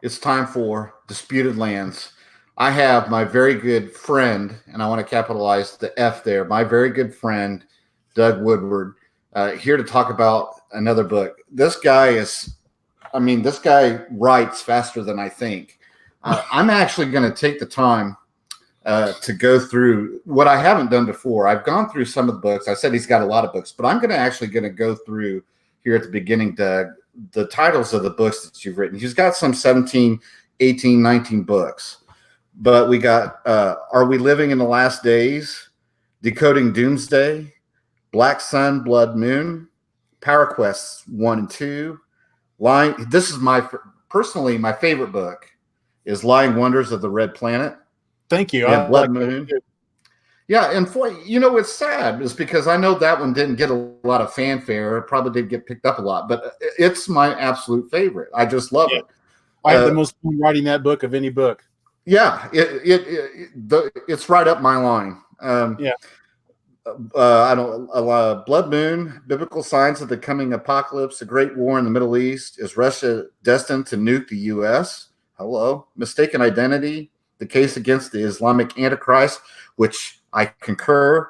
It's time for Disputed Lands. I have my very good friend, and I want to capitalize the F there, my very good friend, Doug Woodward, here to talk about another book. This guy writes faster than I think. I'm actually going to take the time to go through what I haven't done before. I've gone through some of the books. I said he's got a lot of books, but I'm going to go through here at the beginning, Doug, the titles of the books that you've written. He's got some 17, 18, 19 books. But we got Are We Living in the Last Days? Decoding Doomsday, Black Sun, Blood Moon, Power Quests 1 and 2. This is personally my favorite book is Lying Wonders of the Red Planet. Thank you. And Blood Moon. Yeah, and what's sad is because I know that one didn't get a lot of fanfare. It probably did get picked up a lot, but it's my absolute favorite. I just love it. I have the most fun writing that book of any book. Yeah, it's right up my line. Blood Moon, Biblical Signs of the Coming Apocalypse, the Great War in the Middle East. Is Russia destined to nuke the U.S.? Hello. Mistaken Identity, The Case Against the Islamic Antichrist, which I concur,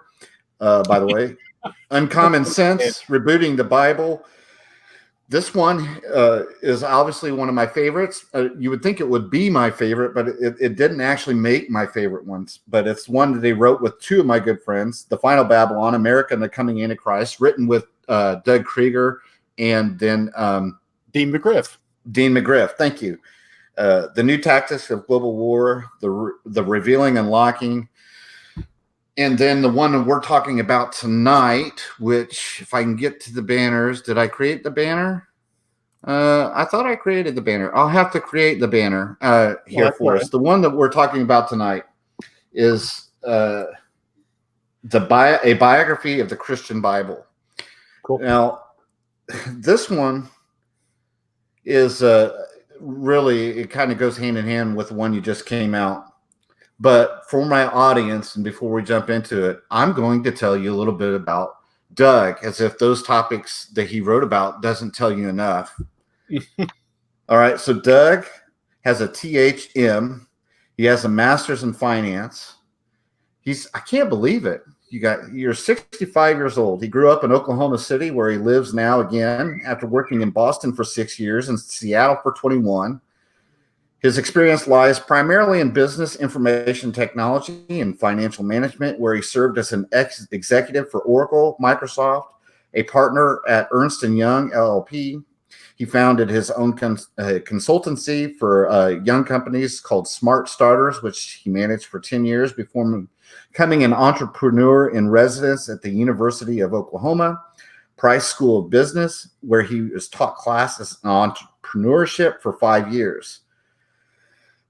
by the way. Uncommon Sense, Rebooting the Bible. This one is obviously one of my favorites. You would think it would be my favorite, but it didn't actually make my favorite ones. But it's one that they wrote with two of my good friends, The Final Babylon, America and the Coming Antichrist, written with Doug Krieger and then Dean McGriff. Dean McGriff, thank you. The New Tactics of Global War, the Revealing and Locking. And then the one that we're talking about tonight, which, if I can get to the banners, did I create the banner? I thought I created the banner. I'll have to create the banner here for us. The one that we're talking about tonight is a biography of the Christian Bible. Cool. Now, this one is really, it kind of goes hand in hand with the one you just came out. But for my audience, and before we jump into it, I'm going to tell you a little bit about Doug, as if those topics that he wrote about doesn't tell you enough. All right, so Doug has a THM. He has a master's in finance. I can't believe it. You're 65 years old. He grew up in Oklahoma City, where he lives now again, after working in Boston for 6 years and Seattle for 21. His experience lies primarily in business information technology and financial management, where he served as an executive for Oracle, Microsoft, a partner at Ernst & Young, LLP. He founded his own consultancy for young companies called Smart Starters, which he managed for 10 years before becoming an entrepreneur in residence at the University of Oklahoma, Price School of Business, where he was taught classes on entrepreneurship for 5 years.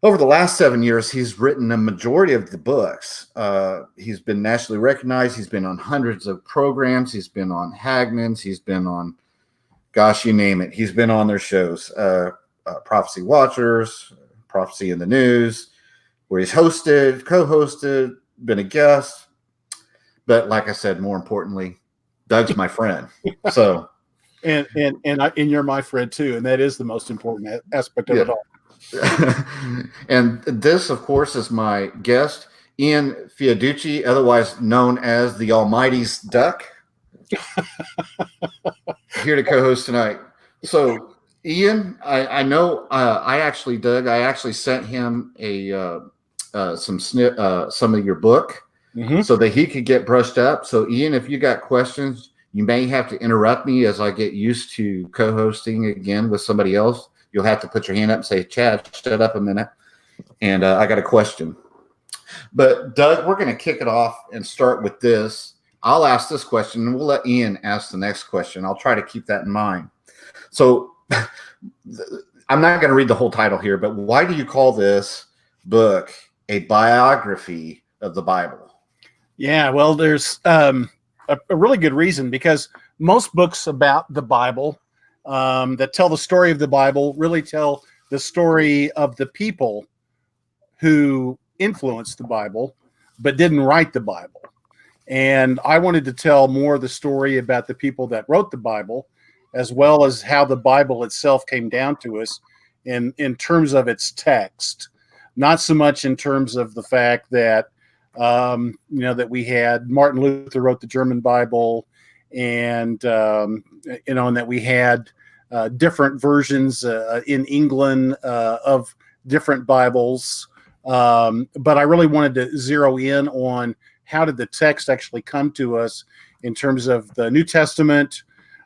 Over the last 7 years, he's written a majority of the books. He's been nationally recognized. He's been on hundreds of programs. He's been on Hagmann's. He's been on, gosh, you name it. He's been on their shows, Prophecy Watchers, Prophecy in the News, where he's hosted, co-hosted, been a guest. But like I said, more importantly, Doug's my friend. So, and you're my friend too, and that is the most important aspect of it all. And this, of course, is my guest, Ian Fiaducci, otherwise known as the Almighty's Duck, here to co-host tonight. So, Ian, I know I actually sent him some of your book so that he could get brushed up. So, Ian, if you got questions, you may have to interrupt me as I get used to co-hosting again with somebody else. You'll have to put your hand up and say, Chad, shut up a minute. And I got a question. But, Doug, we're going to kick it off and start with this. I'll ask this question, and we'll let Ian ask the next question. I'll try to keep that in mind. So I'm not going to read the whole title here, but why do you call this book a biography of the Bible? Yeah, well, there's a really good reason, because most books about the Bible that tell the story of the Bible really tell the story of the people who influenced the Bible but didn't write the Bible. And I wanted to tell more of the story about the people that wrote the Bible, as well as how the Bible itself came down to us in terms of its text, not so much in terms of the fact that that we had Martin Luther wrote the German Bible, and and that we had different versions in England of different Bibles. But I really wanted to zero in on how did the text actually come to us in terms of the New Testament,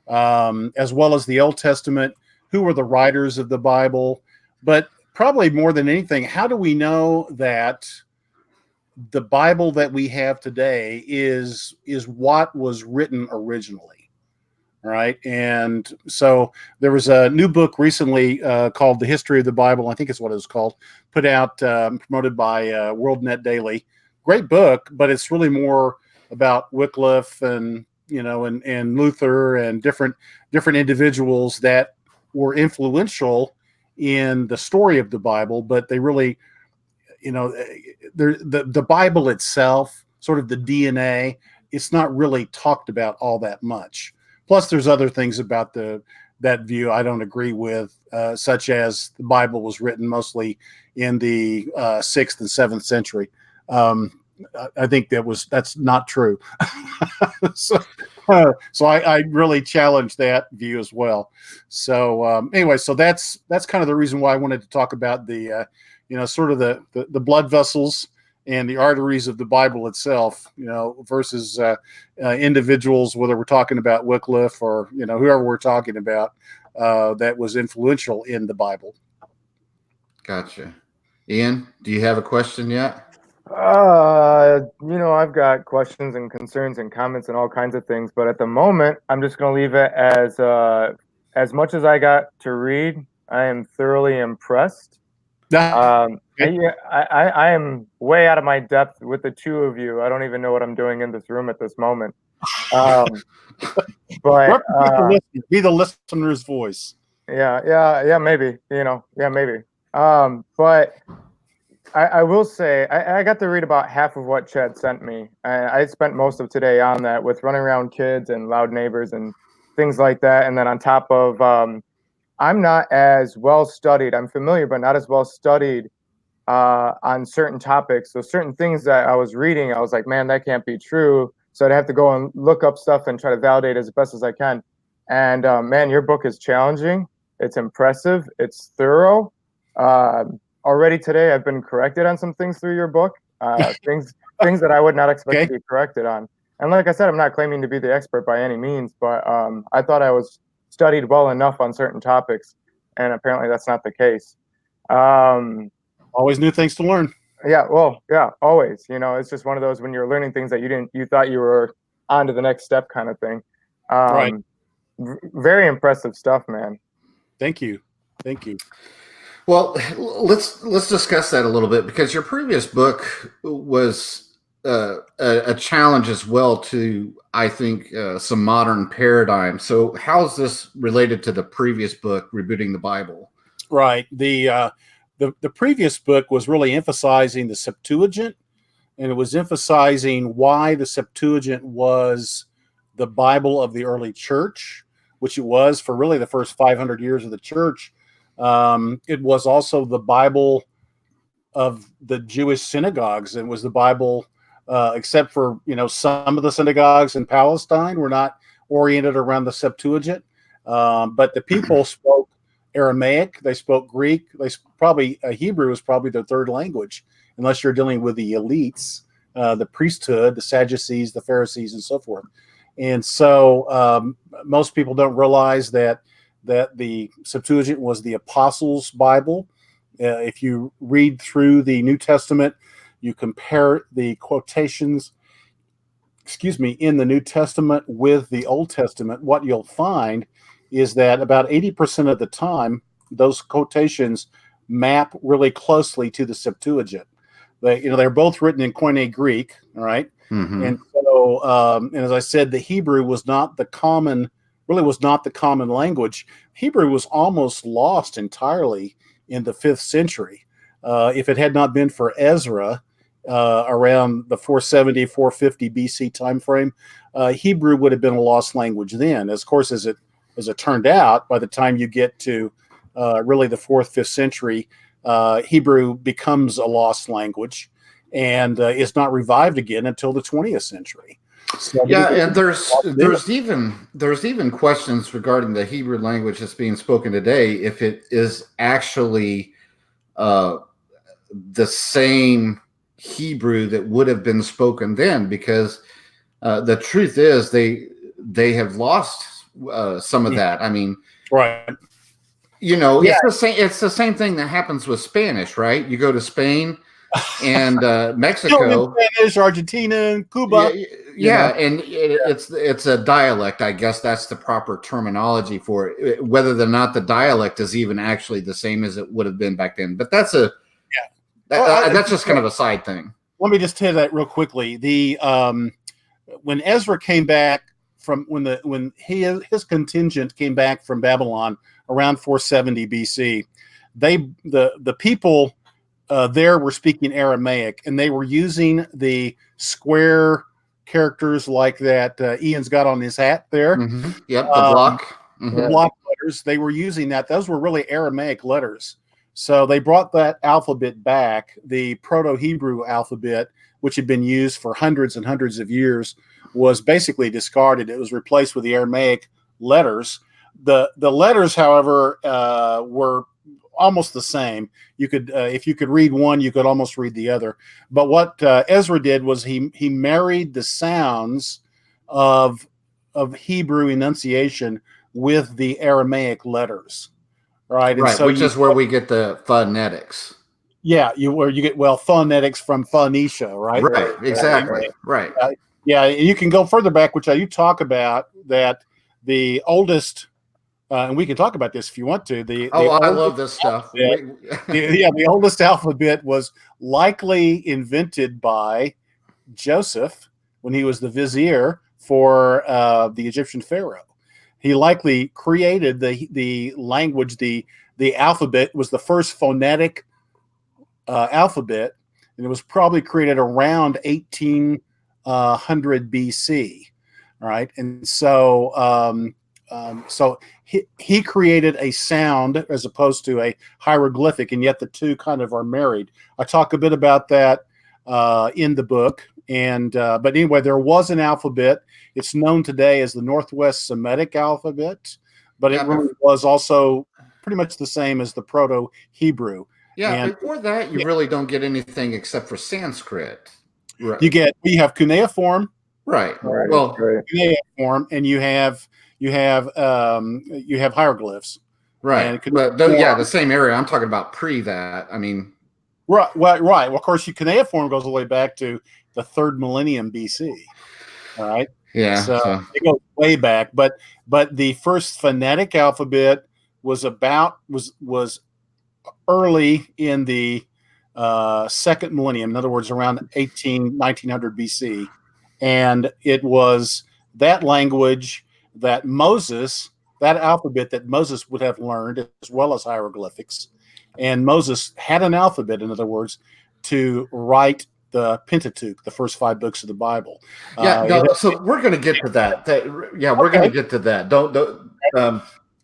as well as the Old Testament. Who were the writers of the Bible? But probably more than anything, how do we know that the Bible that we have today is what was written originally? Right. And so there was a new book recently called The History of the Bible. I think it's what it was called, put out, promoted by World Net Daily. Great book, but it's really more about Wycliffe and Luther and different individuals that were influential in the story of the Bible, but they really, the Bible itself, sort of the DNA, it's not really talked about all that much. Plus, there's other things about that view I don't agree with, such as the Bible was written mostly in the 6th and 7th century. I think that's not true. So I really challenge that view as well. So anyway, so that's kind of the reason why I wanted to talk about the sort of the blood vessels and the arteries of the Bible itself, versus individuals, whether we're talking about Wycliffe or whoever we're talking about, that was influential in the Bible. Gotcha. Ian, do you have a question yet? I've got questions and concerns and comments and all kinds of things, but at the moment, I'm just going to leave it as much as I got to read. I am thoroughly impressed. I am way out of my depth with the two of you. I don't even know what I'm doing in this room at this moment. But be the listener's voice. Yeah, maybe. Maybe. But I will say I got to read about half of what Chad sent me. I spent most of today on that with running around kids and loud neighbors and things like that. And then on top of, I'm not as well studied. I'm familiar, but not as well studied on certain topics. So certain things that I was reading, I was like, man, that can't be true. So I'd have to go and look up stuff and try to validate as best as I can. And man, your book is challenging. It's impressive. It's thorough. Already today, I've been corrected on some things through your book, things that I would not expect to be corrected on. And like I said, I'm not claiming to be the expert by any means, but I thought I was studied well enough on certain topics, and apparently that's not the case. Always new things to learn. Yeah, well, yeah, always. It's just one of those when you're learning things that you thought you were on to the next step kind of thing. Right. Very impressive stuff, man. Thank you. Well, let's discuss that a little bit, because your previous book was a challenge as well to, I think, some modern paradigms. So how is this related to the previous book, Rebooting the Bible? Right. The previous book was really emphasizing the Septuagint, and it was emphasizing why the Septuagint was the Bible of the early church, which it was for really the first 500 years of the church. It was also the Bible of the Jewish synagogues, and was the Bible, except for some of the synagogues in Palestine were not oriented around the Septuagint, but the people spoke Aramaic, they spoke Greek, Hebrew was probably their third language, unless you're dealing with the elites, the priesthood, the Sadducees, the Pharisees, and so forth. And so most people don't realize that the Septuagint was the Apostles' Bible. If you read through the New Testament, you compare the quotations, in the New Testament with the Old Testament, what you'll find is that about 80% of the time, those quotations map really closely to the Septuagint. They're both written in Koine Greek, all right? Mm-hmm. And so, and as I said, the Hebrew was not the common language. Hebrew was almost lost entirely in the 5th century. If it had not been for Ezra around the 470, 450 BC timeframe, Hebrew would have been a lost language then. As it turned out, by the time you get to really the 4th, 5th century, Hebrew becomes a lost language and is not revived again until the 20th century. So yeah, and there's even questions regarding the Hebrew language that's being spoken today, if it is actually the same Hebrew that would have been spoken then, because the truth is they have lost some of that. I mean, right. It's the same thing that happens with Spanish, right? You go to Spain and Mexico, Spanish, Argentina, and Cuba. And it's a dialect. I guess that's the proper terminology for it. Whether or not the dialect is even actually the same as it would have been back then, but that's that's just kind of a side thing. Let me just tell you that real quickly. When Ezra came back from when his contingent came back from Babylon around 470 BC, the people there were speaking Aramaic, and they were using the square characters like that Ian's got on his hat there. Mm-hmm. Yep, the block. The block letters. They were using that. Those were really Aramaic letters. So they brought that alphabet back, the Proto-Hebrew alphabet, which had been used for hundreds and hundreds of years, was basically discarded. It was replaced with the Aramaic letters. The letters, however, were almost the same. You could, if you could read one, you could almost read the other. But what Ezra did was he married the sounds of Hebrew enunciation with the Aramaic letters, right? And so which is where we get the phonetics. Yeah, you get phonetics from Phoenicia, right? Right, exactly. Right. Yeah, you can go further back, which you talk about that the oldest. And we can talk about this if you want to. I love this stuff. The oldest alphabet was likely invented by Joseph when he was the vizier for the Egyptian pharaoh. He likely created the language. The alphabet was the first phonetic alphabet, and it was probably created around 1800 BC. All right, and so. So he created a sound as opposed to a hieroglyphic, and yet the two kind of are married. I talk a bit about that in the book, and but anyway, there was an alphabet. It's known today as the Northwest Semitic alphabet, but it really was also pretty much the same as the Proto-Hebrew. Yeah, and before that, you really don't get anything except for Sanskrit. Right. You have cuneiform, right? Well, cuneiform, and you have hieroglyphs, right? But the same area. I'm talking about pre that. I mean, right. Well, of course, cuneiform goes all the way back to the 3rd millennium BC. All right. Yeah. So it goes way back, but the first phonetic alphabet was early in the 2nd millennium. In other words, around 1900 BC, and it was that language. That alphabet that Moses would have learned, as well as hieroglyphics. And Moses had an alphabet, in other words, to write the Pentateuch, the first 5 books of the Bible. So we're going to get to that. We're going to get to that.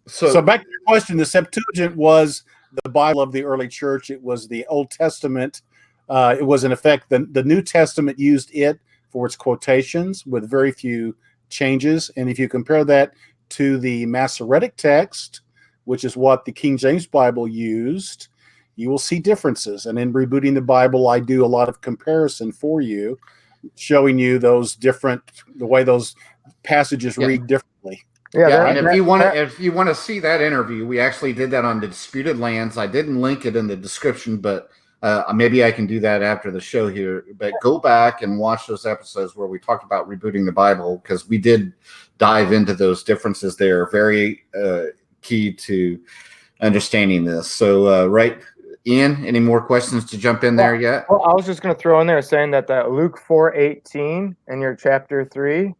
So back to your question, the Septuagint was the Bible of the early church. It was the Old Testament. It was, in effect, the New Testament used it for its quotations with very few changes. And if you compare that to the Masoretic text, which is what the King James Bible used, you will see differences. And in Rebooting the Bible, I do a lot of comparison for you, showing you the way those passages read differently. And if you want to see that interview, we actually did that on the Disputed Lands. I didn't link it in the description, but maybe I can do that after the show here. But go back and watch those episodes where we talked about rebooting the Bible, because we did dive into those differences there. Very key to understanding this. So, right, Ian, any more questions to jump in there yet? Well, I was just going to throw in there saying that Luke 4:18 in your chapter 3,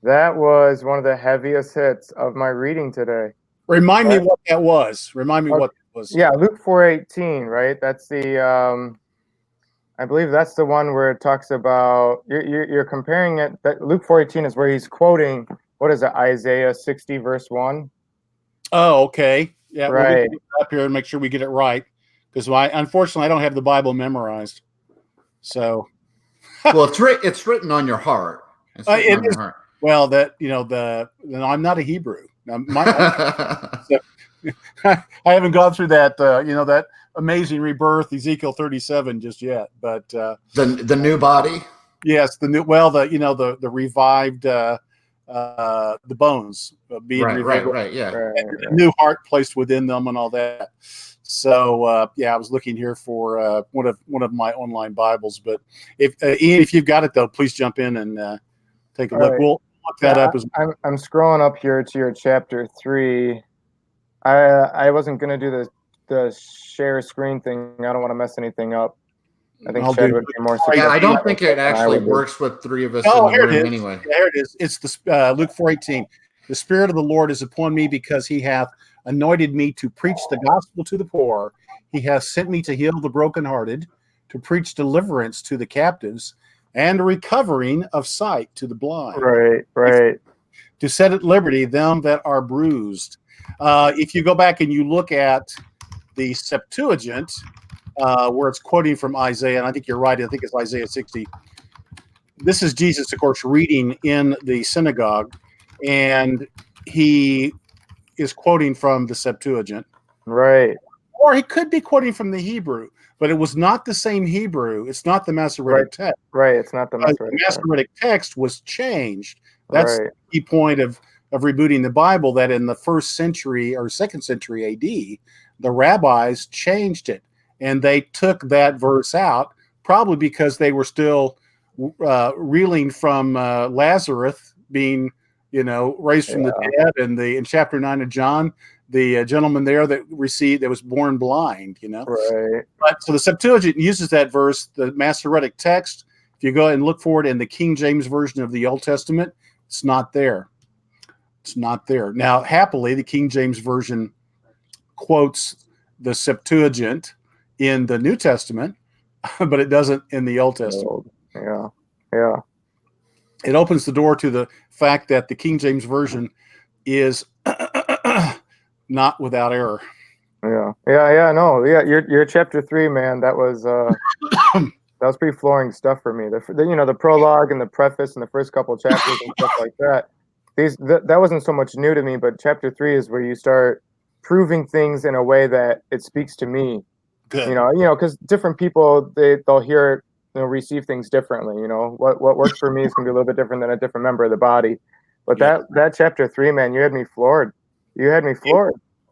that was one of the heaviest hits of my reading today. Remind me what that was. What was. Yeah, Luke 4:18, right? That's the I believe that's the one where it talks about you're comparing it. That Luke 4:18 is where he's quoting, what is it, Isaiah 60 verse 1. Oh, okay. Yeah, well, we Right. can get up here and make sure we get it right, because unfortunately I don't have the Bible memorized. So Well, it's written on your heart. It's written it on your is. heart. Well, I'm not a Hebrew. Now, so, I haven't gone through that that amazing rebirth Ezekiel 37 just yet, but the new body. yes, the revived the bones being revived, Right. Yeah. and a new heart placed within them, and all that. So I was looking here for one of my online Bibles, but if Ian, if you've got it though, please jump in and take a look. Right. We'll look that up as I'm scrolling up here to your chapter 3. I wasn't gonna do the share screen thing. I don't want to mess anything up. I think Chad would be more Yeah, successful. I don't think it actually would be. works with 3 of us Oh, in the here it room is. anyway. There it is. It's the Luke 4:18. The Spirit of the Lord is upon me, because He hath anointed me to preach the gospel to the poor. He hath sent me to heal the brokenhearted, to preach deliverance to the captives, and recovering of sight to the blind. Right. To set at liberty them that are bruised. If you go back and you look at the Septuagint, where it's quoting from Isaiah, and I think you're right, I think it's Isaiah 60. This is Jesus, of course, reading in the synagogue, and he is quoting from the Septuagint. Right. Or he could be quoting from the Hebrew, but it was not the same Hebrew. It's not the Masoretic text. Right. It's not the Masoretic text was changed. That's right. the key point of rebooting the Bible, that in the 1st century or 2nd century AD, the rabbis changed it, and they took that verse out, probably because they were still reeling from Lazarus being, raised from the dead, and in chapter 9 of John, the gentleman there that was born blind, Right. But so the Septuagint uses that verse, the Masoretic text. If you go and look for it in the King James version of the Old Testament, it's not there. It's not there. Now, happily, the King James version quotes the Septuagint in the New Testament, but it doesn't in the Old Testament. Yeah. It opens the door to the fact that the King James version is not without error. No. Yeah. Your chapter 3, man. That was pretty flooring stuff for me. The prologue and the preface and the first couple of chapters and stuff like that. That wasn't so much new to me, but chapter 3 is where you start proving things in a way that it speaks to me. Good. Because different people they'll hear it, receive things differently. What works for me is gonna be a little bit different than a different member of the body. But that chapter 3, man, you had me floored. You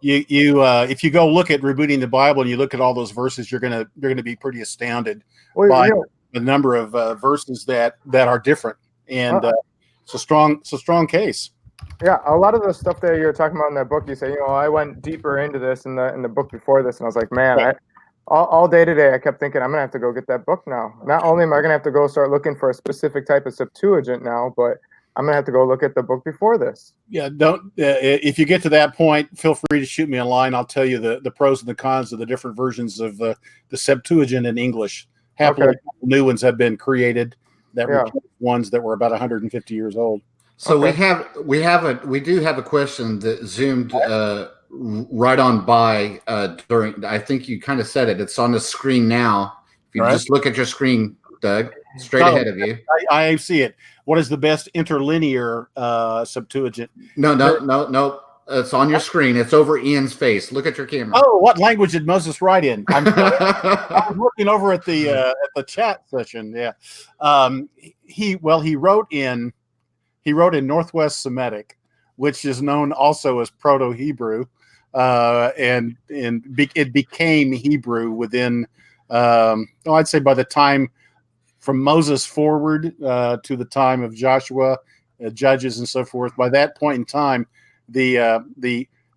if you go look at rebooting the Bible and you look at all those verses, you're gonna be pretty astounded by the number of verses that are different, and it's a strong case. Yeah, a lot of the stuff that you're talking about in that book, you say, I went deeper into this in the book before this, and I was like, man, all day today, I kept thinking I'm gonna have to go get that book now. Not only am I gonna have to go start looking for a specific type of Septuagint now, but I'm gonna have to go look at the book before this. Yeah, don't. If you get to that point, feel free to shoot me a line. I'll tell you the pros and the cons of the different versions of the Septuagint in English. Happily, new ones have been created that replace ones that were about 150 years old. So we do have a question that zoomed right on by during. I think you kind of said it. It's on the screen now. If you just look at your screen, Doug, straight ahead of you. I see it. What is the best interlinear Septuagint? No. It's on your screen. It's over Ian's face. Look at your camera. Oh, what language did Moses write in? I was looking over at the chat session. Yeah, he wrote in Northwest Semitic, which is known also as Proto-Hebrew, and it became Hebrew within. I'd say by the time from Moses forward to the time of Joshua, Judges, and so forth. By that point in time, the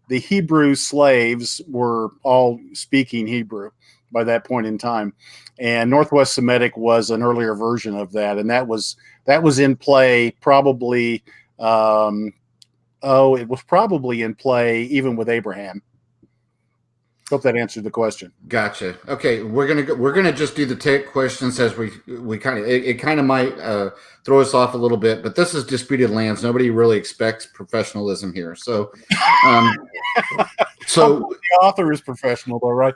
Hebrew slaves were all speaking Hebrew by that point in time, and Northwest Semitic was an earlier version of that, and that was in play probably. It was probably in play even with Abraham. Hope that answered the question. Gotcha. Okay, we're gonna just do the tech questions as we kind of it kind of might throw us off a little bit, but this is Disputed Lands. Nobody really expects professionalism here, so So the author is professional, though, right?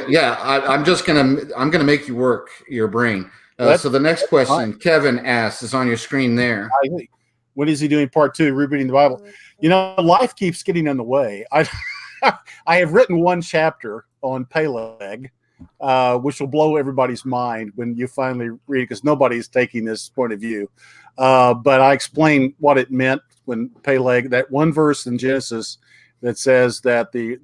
yeah. I'm gonna make you work your brain. So the next question Kevin asked is on your screen there. When is he doing part 2, rereading the Bible? Life keeps getting in the way. I have written one chapter on Peleg, which will blow everybody's mind when you finally read it, because nobody's taking this point of view. But I explain what it meant when Peleg, that one verse in Genesis that says that the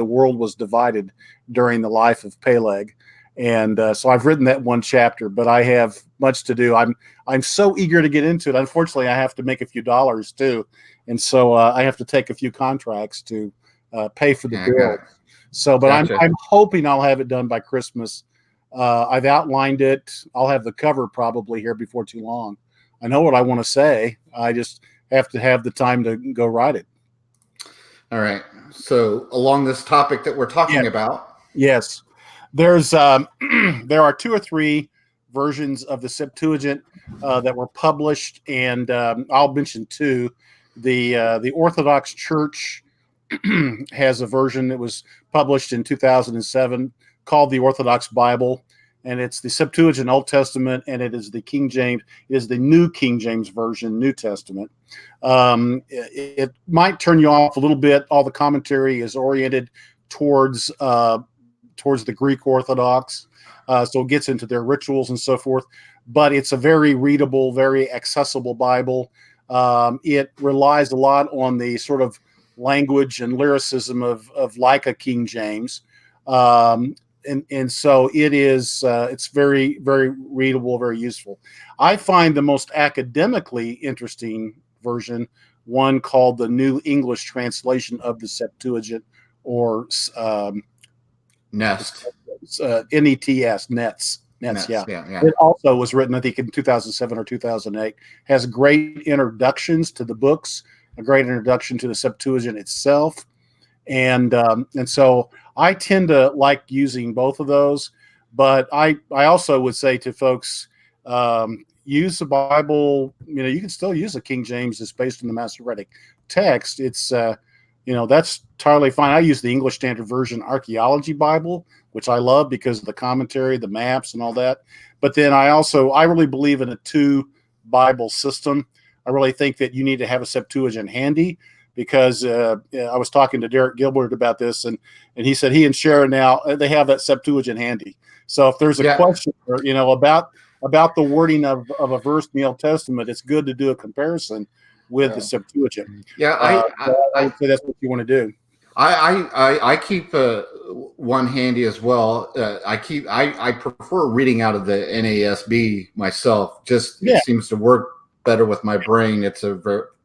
world was divided during the life of Peleg. And so I've written that one chapter, but I have much to do. I'm so eager to get into it. Unfortunately, I have to make a few dollars too, and so I have to take a few contracts to pay for the bill. So, but gotcha. I'm hoping I'll have it done by Christmas. I've outlined it. I'll have the cover probably here before too long. I know what I want to say. I just have to have the time to go write it. All right. So along this topic that we're talking about. Yes. There are 2 or 3 versions of the Septuagint that were published, and I'll mention 2. The Orthodox Church has a version that was published in 2007 called the Orthodox Bible, and it's the Septuagint Old Testament, and it is the King James. It is the New King James Version, New Testament. It might turn you off a little bit. All the commentary is oriented towards the Greek Orthodox, so it gets into their rituals and so forth. But it's a very readable, very accessible Bible. It relies a lot on the sort of language and lyricism of like a King James, and so it is. It's very, very readable, very useful. I find the most academically interesting version one called the New English Translation of the Septuagint, or Nest. NETS, Nets. Yeah. It also was written, I think, in 2007 or 2008. Has great introductions to the books, a great introduction to the Septuagint itself, and so I tend to like using both of those. But I also would say to folks, use the Bible. You can still use a King James that's based on the Masoretic text. It's that's entirely fine. I use the English Standard Version Archaeology Bible, which I love because of the commentary, the maps, and all that. But then I really believe in a 2 Bible system. I really think that you need to have a Septuagint handy, because I was talking to Derek Gilbert about this, and he said he and Sharon now they have that Septuagint handy. So if there's a question, about the wording of a verse in the Old Testament, it's good to do a comparison with the Septuagint. I would say that's what you want to do. I keep one handy as well. I prefer reading out of the NASB myself. It seems to work better with my brain. It's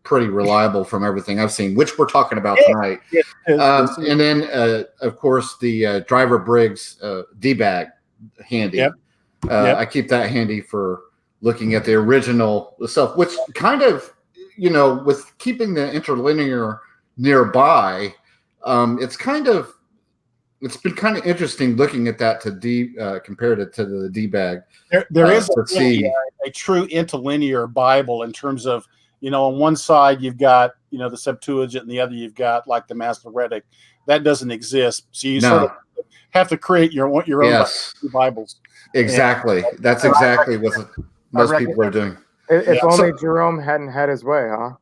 pretty reliable from everything I've seen, which we're talking about tonight. And then of course the Driver Briggs D-bag handy. I keep that handy for looking at the original stuff, which kind of, with keeping the interlinear nearby, it's been kind of interesting looking at that compared it to the D-bag. There is a true interlinear Bible in terms of, on one side you've got, the Septuagint, and the other you've got like the Masoretic. That doesn't exist. So you sort of have to create your own Bibles. Exactly. That's exactly what most people are doing. If only Jerome hadn't had his way, huh?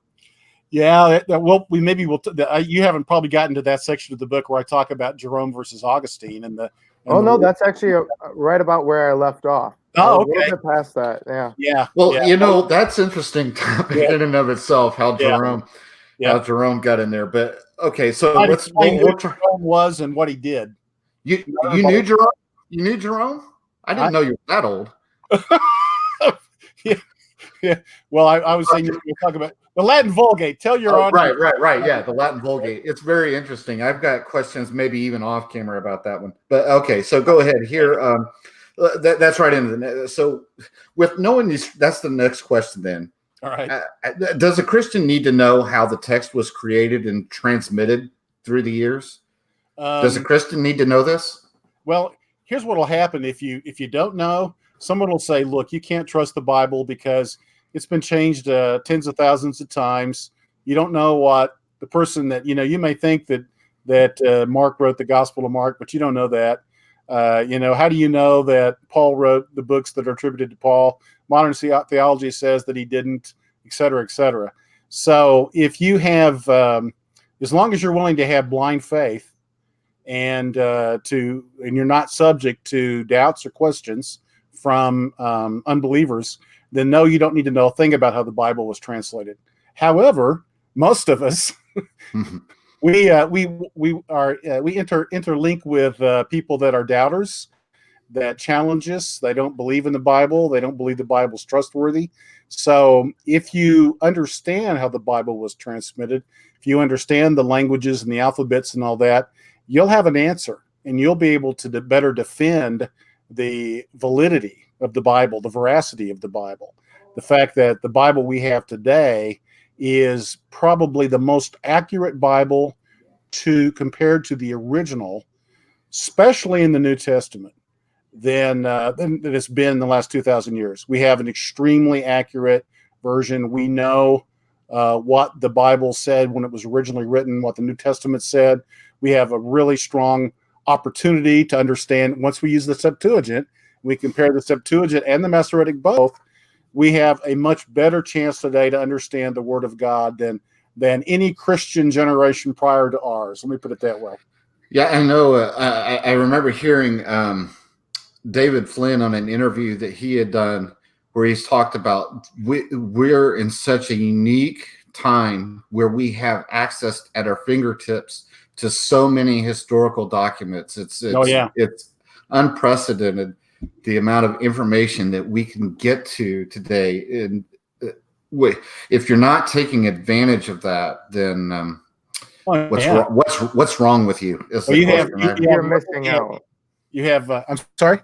Yeah. You haven't probably gotten to that section of the book where I talk about Jerome versus Augustine no, that's actually right about where I left off. Oh, okay. A little bit past that, yeah. Yeah. Well, that's interesting topic in and of itself. How Jerome got in there, but okay. So let's explain who Jerome was and what he did. You knew Jerome? You knew Jerome? I didn't know you were that old. Yeah. Well, I was saying you're talking about the Latin Vulgate. Tell your audience. Right. Yeah, the Latin Vulgate. It's very interesting. I've got questions, maybe even off camera, about that one. But okay, so go ahead here. That's right into the. So, with knowing these, that's the next question. Then, all right. Does a Christian need to know how the text was created and transmitted through the years? Does a Christian need to know this? Well, here's what will happen if you don't know. Someone will say, "Look, you can't trust the Bible because it's been changed tens of thousands of times. You don't know what the person that, you may think that Mark wrote the Gospel of Mark, but you don't know that. How do you know that Paul wrote the books that are attributed to Paul? Modern theology says that he didn't, et cetera, et cetera. So if you have, as long as you're willing to have blind faith and you're not subject to doubts or questions from unbelievers, then no, you don't need to know a thing about how the Bible was translated. However, most of us, we interlink with people that are doubters, that challenge us. They don't believe in the Bible. They don't believe the Bible's trustworthy. So if you understand how the Bible was transmitted, if you understand the languages and the alphabets and all that, you'll have an answer, and you'll be able to better defend the validity of the Bible, the veracity of the Bible. The fact that the Bible we have today is probably the most accurate Bible compared to the original, especially in the New Testament, than it's been in the last 2,000 years. We have an extremely accurate version. We know what the Bible said when it was originally written, what the New Testament said. We have a really strong opportunity to understand. Once we use the Septuagint, we compare the Septuagint and the Masoretic both, we have a much better chance today to understand the Word of God than any Christian generation prior to ours. Let me put it that way. Yeah, I know. I remember hearing David Flynn on an interview that he had done where he's talked about we're in such a unique time where we have access at our fingertips to so many historical documents. It's unprecedented, the amount of information that we can get to today. And if you're not taking advantage of that, then what's wrong with you? You're missing out. You have. I'm sorry.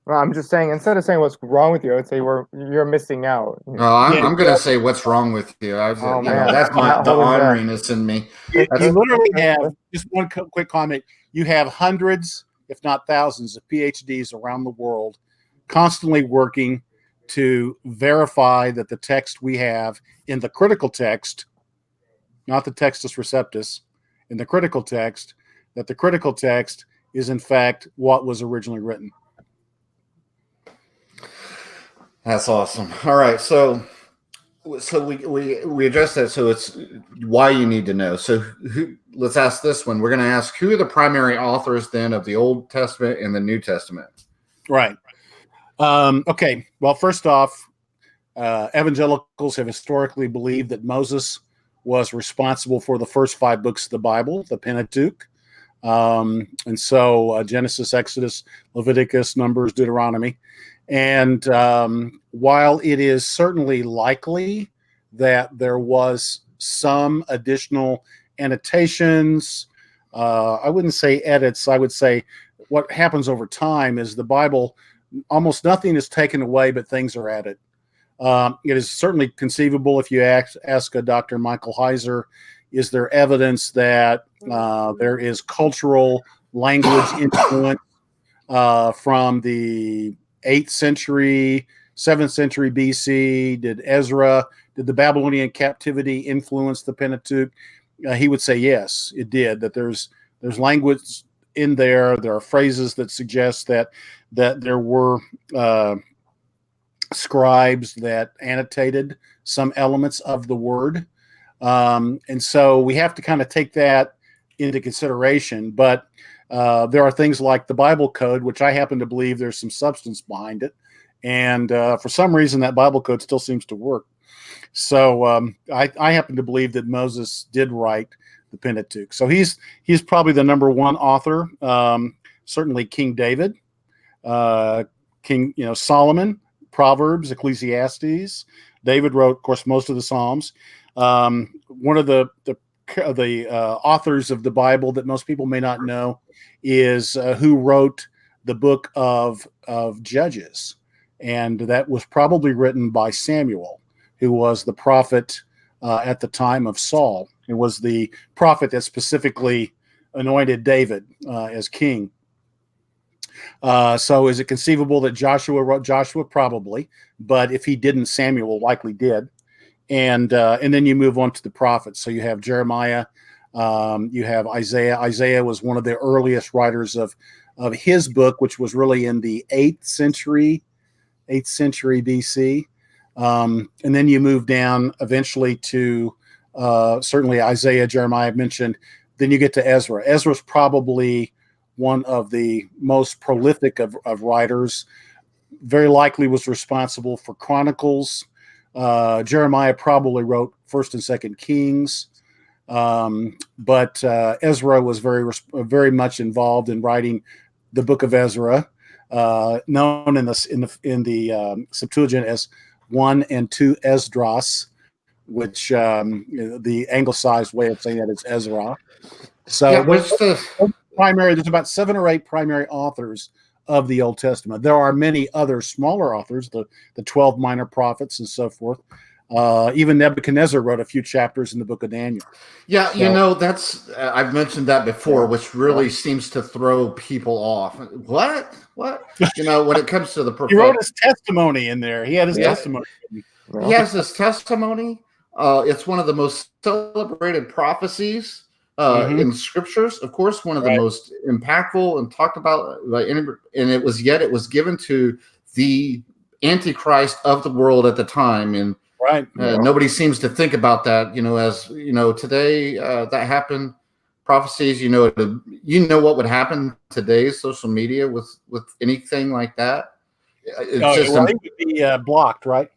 Well, I'm just saying, instead of saying what's wrong with you, I'd say you're missing out. No, I'm going to say what's wrong with you. That's the orneriness in me. You literally have, just one quick comment, you have hundreds, if not thousands, of PhDs around the world constantly working to verify that the text we have in the critical text, not the Textus Receptus, in the critical text, that the critical text is in fact what was originally written. That's awesome. All right, so we addressed that. So it's why you need to know. So let's ask this one. We're going to ask, who are the primary authors then of the Old Testament and the New Testament? Right. Okay. Well, first off, evangelicals have historically believed that Moses was responsible for the first 5 books of the Bible, the Pentateuch. And so Genesis, Exodus, Leviticus, Numbers, Deuteronomy. And while it is certainly likely that there was some additional annotations, I wouldn't say edits, I would say what happens over time is the Bible, almost nothing is taken away, but things are added. It is certainly conceivable if you ask Dr. Michael Heiser, is there evidence that there is cultural language influence from the 8th century, 7th century BC? Did the Babylonian captivity influence the Pentateuch? He would say yes, it did. That there's language in there. There are phrases that suggest that there were scribes that annotated some elements of the word. And so we have to kind of take that into consideration. But there are things like the Bible code, which I happen to believe there's some substance behind it. And for some reason, that Bible code still seems to work. So I happen to believe that Moses did write the Pentateuch. So he's probably the number one author. Certainly King David, King Solomon, Proverbs, Ecclesiastes. David wrote, of course, most of the Psalms. One of the authors of the Bible that most people may not know is who wrote the book of Judges, and that was probably written by Samuel, who was the prophet at the time of Saul. It was the prophet that specifically anointed David as king. So is it conceivable that Joshua wrote Joshua? Probably, but if he didn't, Samuel likely did. and then you move on to the prophets. So you have Jeremiah, you have Isaiah. Isaiah was one of the earliest writers of his book, which was really in the 8th century BC. And then you move down eventually to certainly Isaiah, Jeremiah I've mentioned. Then you get to Ezra. Ezra's probably one of the most prolific of writers. Very likely was responsible for Chronicles. Jeremiah probably wrote 1st and 2nd Kings. But Ezra was very much involved in writing the book of Ezra, known in the Septuagint as 1 and 2 Esdras, which the anglicized way of saying that is Ezra. So Yeah, there's about 7 or 8 primary authors of the Old Testament. There are many other smaller authors, the 12 minor prophets and so forth. Even Nebuchadnezzar wrote a few chapters in the book of Daniel. Yeah, so, that's I've mentioned that before, which really seems to throw people off. What? When it comes to the prophetic, he wrote his testimony in there. He had his testimony. He has his testimony. It's one of the most celebrated prophecies in scriptures. Of course, one of the most impactful and talked about. And it was given to the Antichrist of the world at the time, and nobody seems to think about that. As today that happened. Prophecies, what would happen today's social media with anything like that. It would be blocked, right?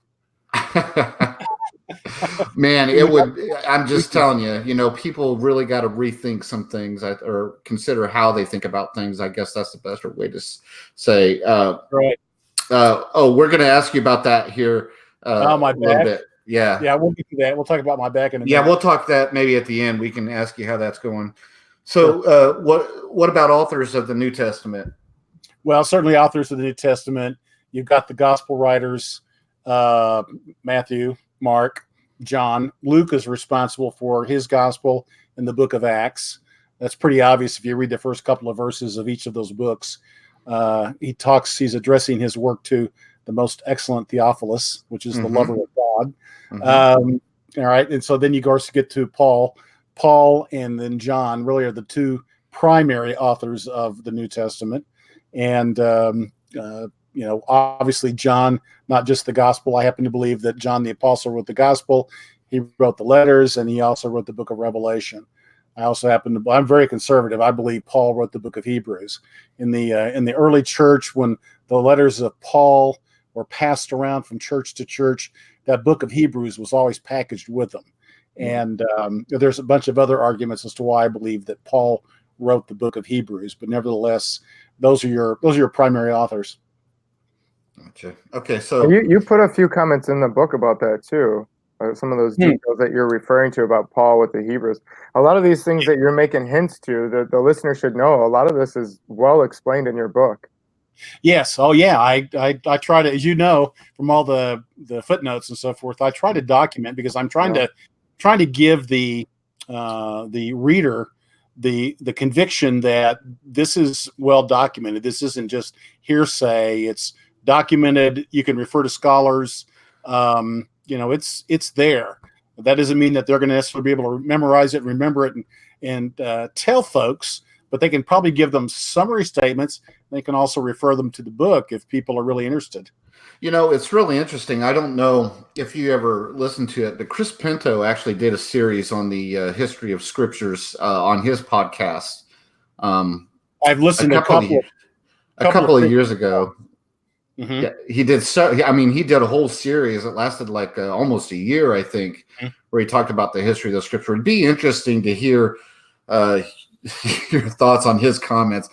Man, it would. I'm just telling you, people really got to rethink some things or consider how they think about things. I guess that's the best way to say. Right. We're going to ask you about that here. My back. A little bit. Yeah. Yeah, we'll get to that. We'll talk about my back in a minute. Yeah, we'll talk that maybe at the end. We can ask you how that's going. So, what about authors of the New Testament? Well, certainly authors of the New Testament. You've got the gospel writers, Matthew, Mark, John. Luke is responsible for his gospel in the book of Acts. That's pretty obvious if you read the first couple of verses of each of those books. He's addressing his work to the most excellent Theophilus, which is the lover of God. All right. And so then you go to get to Paul. Paul and then John really are the 2 primary authors of the New Testament. And, obviously John, not just the gospel. I happen to believe that John the Apostle wrote the gospel. He wrote the letters, and he also wrote the book of Revelation. I'm very conservative. I believe Paul wrote the book of Hebrews. In the early church, when the letters of Paul were passed around from church to church, that book of Hebrews was always packaged with them. And there's a bunch of other arguments as to why I believe that Paul wrote the book of Hebrews, but nevertheless, those are your primary authors. Gotcha. Okay, so you put a few comments in the book about that too. Some of those details that you're referring to about Paul with the Hebrews. A lot of these things that you're making hints to, the listener should know. A lot of this is well explained in your book. Yes. Oh, yeah. I try to, as you know, from all the footnotes and so forth, I try to document because I'm trying to give the reader the conviction that this is well documented. This isn't just hearsay. It's documented. You can refer to scholars. It's there. That doesn't mean that they're going to necessarily be able to memorize it, remember it, and tell folks. But they can probably give them summary statements. They can also refer them to the book if people are really interested. It's really interesting. I don't know if you ever listened to it, but Chris Pinto actually did a series on the history of scriptures on his podcast. I've listened a couple of years ago. Mm-hmm. Yeah, he did. He did a whole series that lasted like almost a year, I think, where he talked about the history of the scripture. It'd be interesting to hear your thoughts on his comments.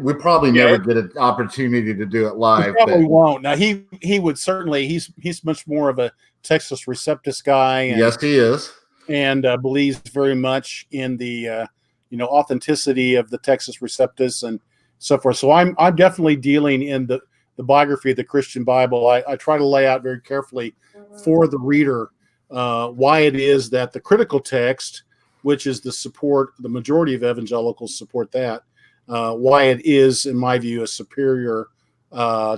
We probably never get an opportunity to do it live. We probably won't. Now he would certainly. He's much more of a Textus Receptus guy. And, yes, he is, and believes very much in the authenticity of the Textus Receptus and so forth. So I'm definitely dealing in the biography of the Christian Bible. I try to lay out very carefully for the reader why it is that the critical text, which is the majority of evangelicals support that, why it is, in my view, a superior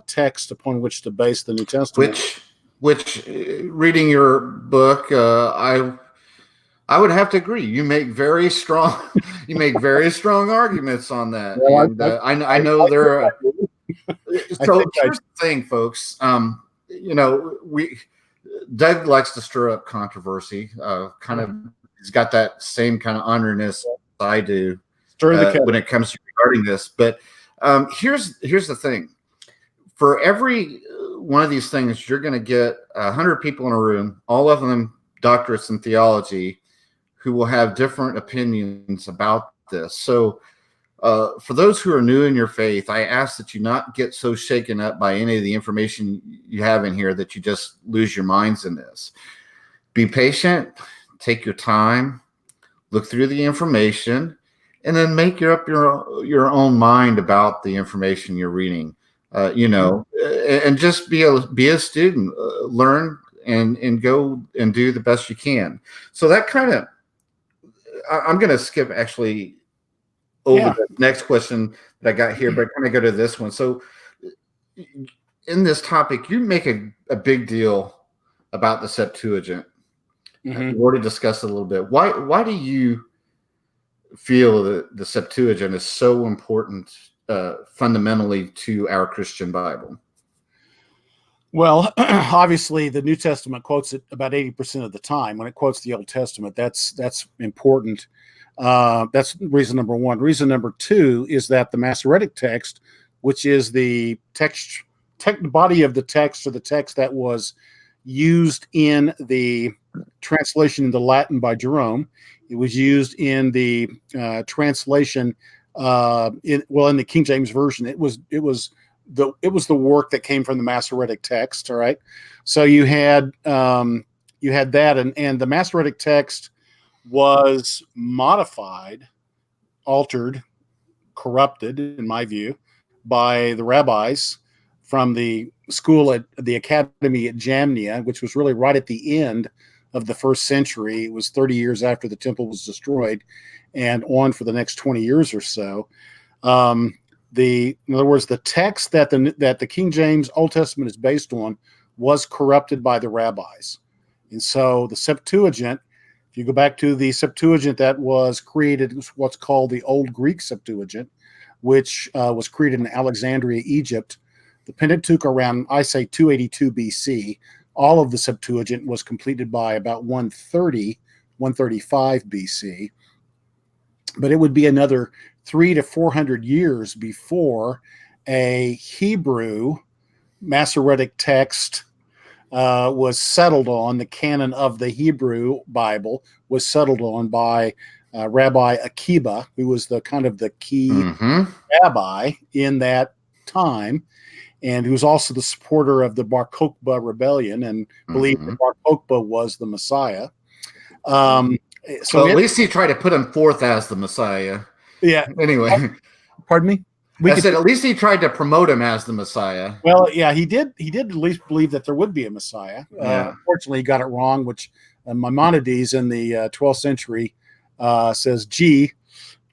text upon which to base the New Testament. which reading your book, I would have to agree. You make very strong arguments on that, Well, and I know there are. So here's the thing, folks. Doug likes to stir up controversy. Kind of, he's got that same kind of honoriness I do when it comes to regarding this. But here's the thing: for every one of these things, you're going to get 100 people in a room, all of them doctorates in theology, who will have different opinions about this. So for those who are new in your faith, I ask that you not get so shaken up by any of the information you have in here that you just lose your minds in this. Be patient, take your time, look through the information, and then make up your own mind about the information you're reading. And just be a student, learn and go and do the best you can. So that kind of, I'm going to skip actually over the next question that I got here, but kind of go to this one. So in this topic, you make a big deal about the Septuagint. We've already discussed it a little bit. Why do you feel that the Septuagint is so important fundamentally to our Christian Bible? Well, obviously, the New Testament quotes it about 80% of the time. When it quotes the Old Testament, that's important. That's reason number one. Reason number two is that the Masoretic text, which is the body of the text, or the text that was used in the translation into Latin by Jerome, it was used in the translation in the King James Version. It was the work that came from the Masoretic text. All right, so you had that, and the Masoretic text was modified, altered, corrupted, in my view, by the rabbis from the school at the academy at Jamnia, which was really right at the end of the first century. It was 30 years after the temple was destroyed, and on for the next 20 years or so. In other words, the text that the King James Old Testament is based on was corrupted by the rabbis. And so the Septuagint, if you go back to the Septuagint that was created, what's called the Old Greek Septuagint, which was created in Alexandria, Egypt, the Pentateuch around, I say, 282 BC. All of the Septuagint was completed by about 135 BC. But it would be another 300 to 400 years before a Hebrew Masoretic text was settled on. The canon of the Hebrew Bible was settled on by Rabbi Akiba, who was the key rabbi in that time, and who was also the supporter of the Bar Kokhba rebellion and believed that Bar Kokhba was the Messiah. So at least he tried to put him forth as the Messiah. Yeah. Anyway, pardon me. I said at least he tried to promote him as the Messiah. Well, yeah, he did. He did at least believe that there would be a Messiah. Unfortunately, he got it wrong, which Maimonides in the 12th century says, "Gee,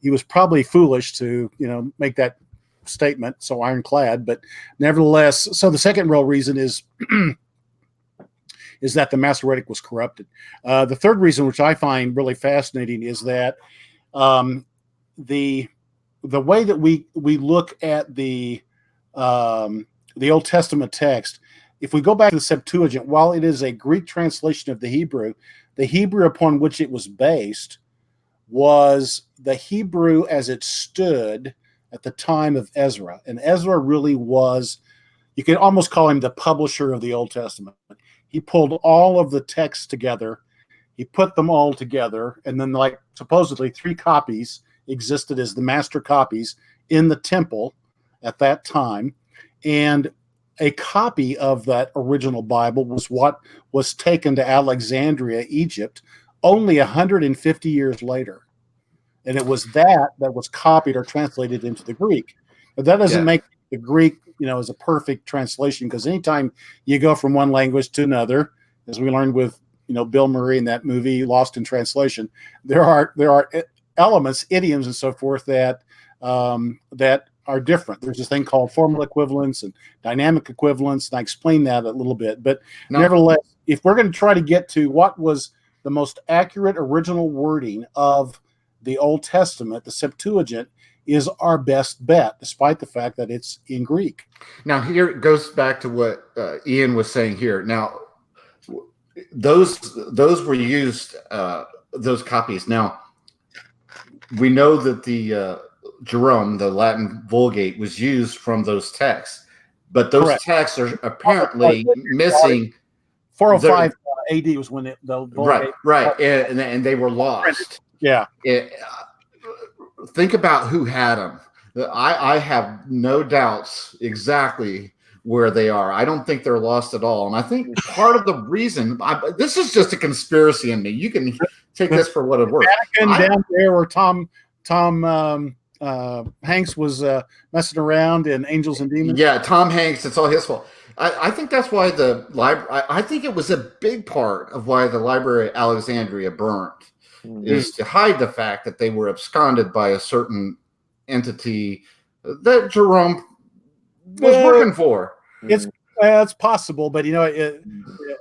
he was probably foolish to make that statement so ironclad." But nevertheless, so the second real reason is that the Masoretic was corrupted. The third reason, which I find really fascinating, is that the way that we look at the Old Testament text, if we go back to the Septuagint, while it is a Greek translation of the Hebrew upon which it was based was the Hebrew as it stood at the time of Ezra. And Ezra really was, you could almost call him the publisher of the Old Testament. He pulled all of the texts together, he put them all together, and then supposedly 3 copies existed as the master copies in the temple at that time. And a copy of that original Bible was what was taken to Alexandria, Egypt, only 150 years later. And it was that was copied or translated into the Greek. But that doesn't make the Greek, as a perfect translation, because anytime you go from one language to another, as we learned with, Bill Murray in that movie, Lost in Translation, there are elements, idioms, and so forth that are different. There's this thing called formal equivalence and dynamic equivalence, and I explained that a little bit. But nevertheless, if we're going to try to get to what was the most accurate original wording of the Old Testament, the Septuagint is our best bet, despite the fact that it's in Greek. Now, here it goes back to what Ian was saying here. Now, those were used, those copies. Now, we know that the Jerome, the Latin Vulgate, was used from those texts, but those Correct. texts are apparently missing. 405 AD was when the Vulgate. Right, and they were lost. Yeah. Think about who had them. I have no doubts exactly where they are. I don't think they're lost at all. And I think part of the reason, this is just a conspiracy in me. You can take this for what it worth. Down there where Tom Hanks was messing around in Angels and Demons. Yeah, Tom Hanks. It's all his fault. I think that's why the library. I think it was a big part of why the Library at Alexandria burnt. Is to hide the fact that they were absconded by a certain entity that Jerome was working for. It's possible, but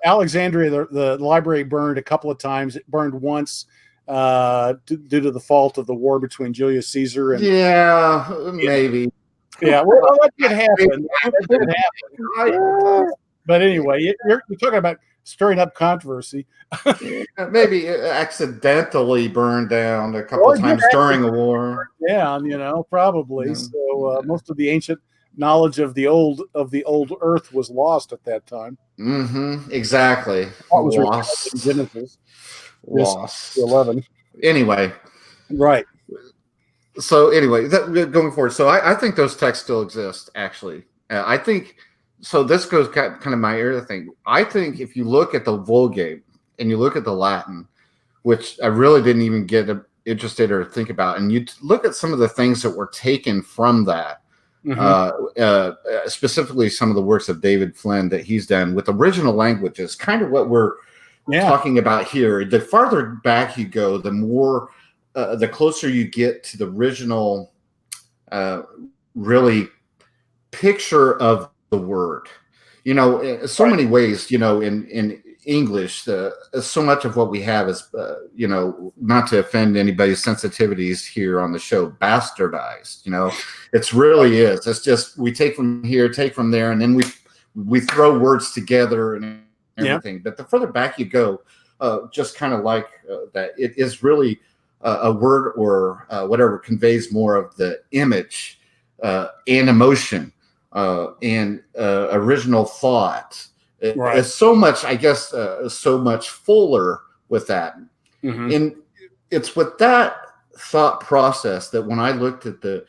Alexandria, the library burned a couple of times. It burned once due to the fault of the war between Julius Caesar and maybe. Yeah, well, that did happen. But anyway, you're talking about stirring up controversy. Maybe it accidentally burned down a couple of times during a war. Yeah, probably. Yeah. So most of the ancient knowledge of the old Earth was lost at that time. Mm-hmm. Exactly. What was lost in Genesis? Lost. 11. Anyway. Right. So anyway, going forward, so I think those texts still exist. Actually, I think. So this goes kind of my other thing. I think if you look at the Vulgate and you look at the Latin, which I really didn't even get interested or think about, and you look at some of the things that were taken from that, specifically some of the works of David Flynn that he's done with original languages, kind of what we're talking about here. The farther back you go, the more, the closer you get to the original, really picture of the word, so many ways, in English, so much of what we have is, not to offend anybody's sensitivities here on the show, bastardized. It's really is. It's just, we take from here, take from there, and then we throw words together and everything. Yeah. But the further back you go, just kind of like that, it is really a word or whatever conveys more of the image and emotion. And original thought. It's so much, I guess, so much fuller with that. Mm-hmm. And it's with that thought process that when I look at the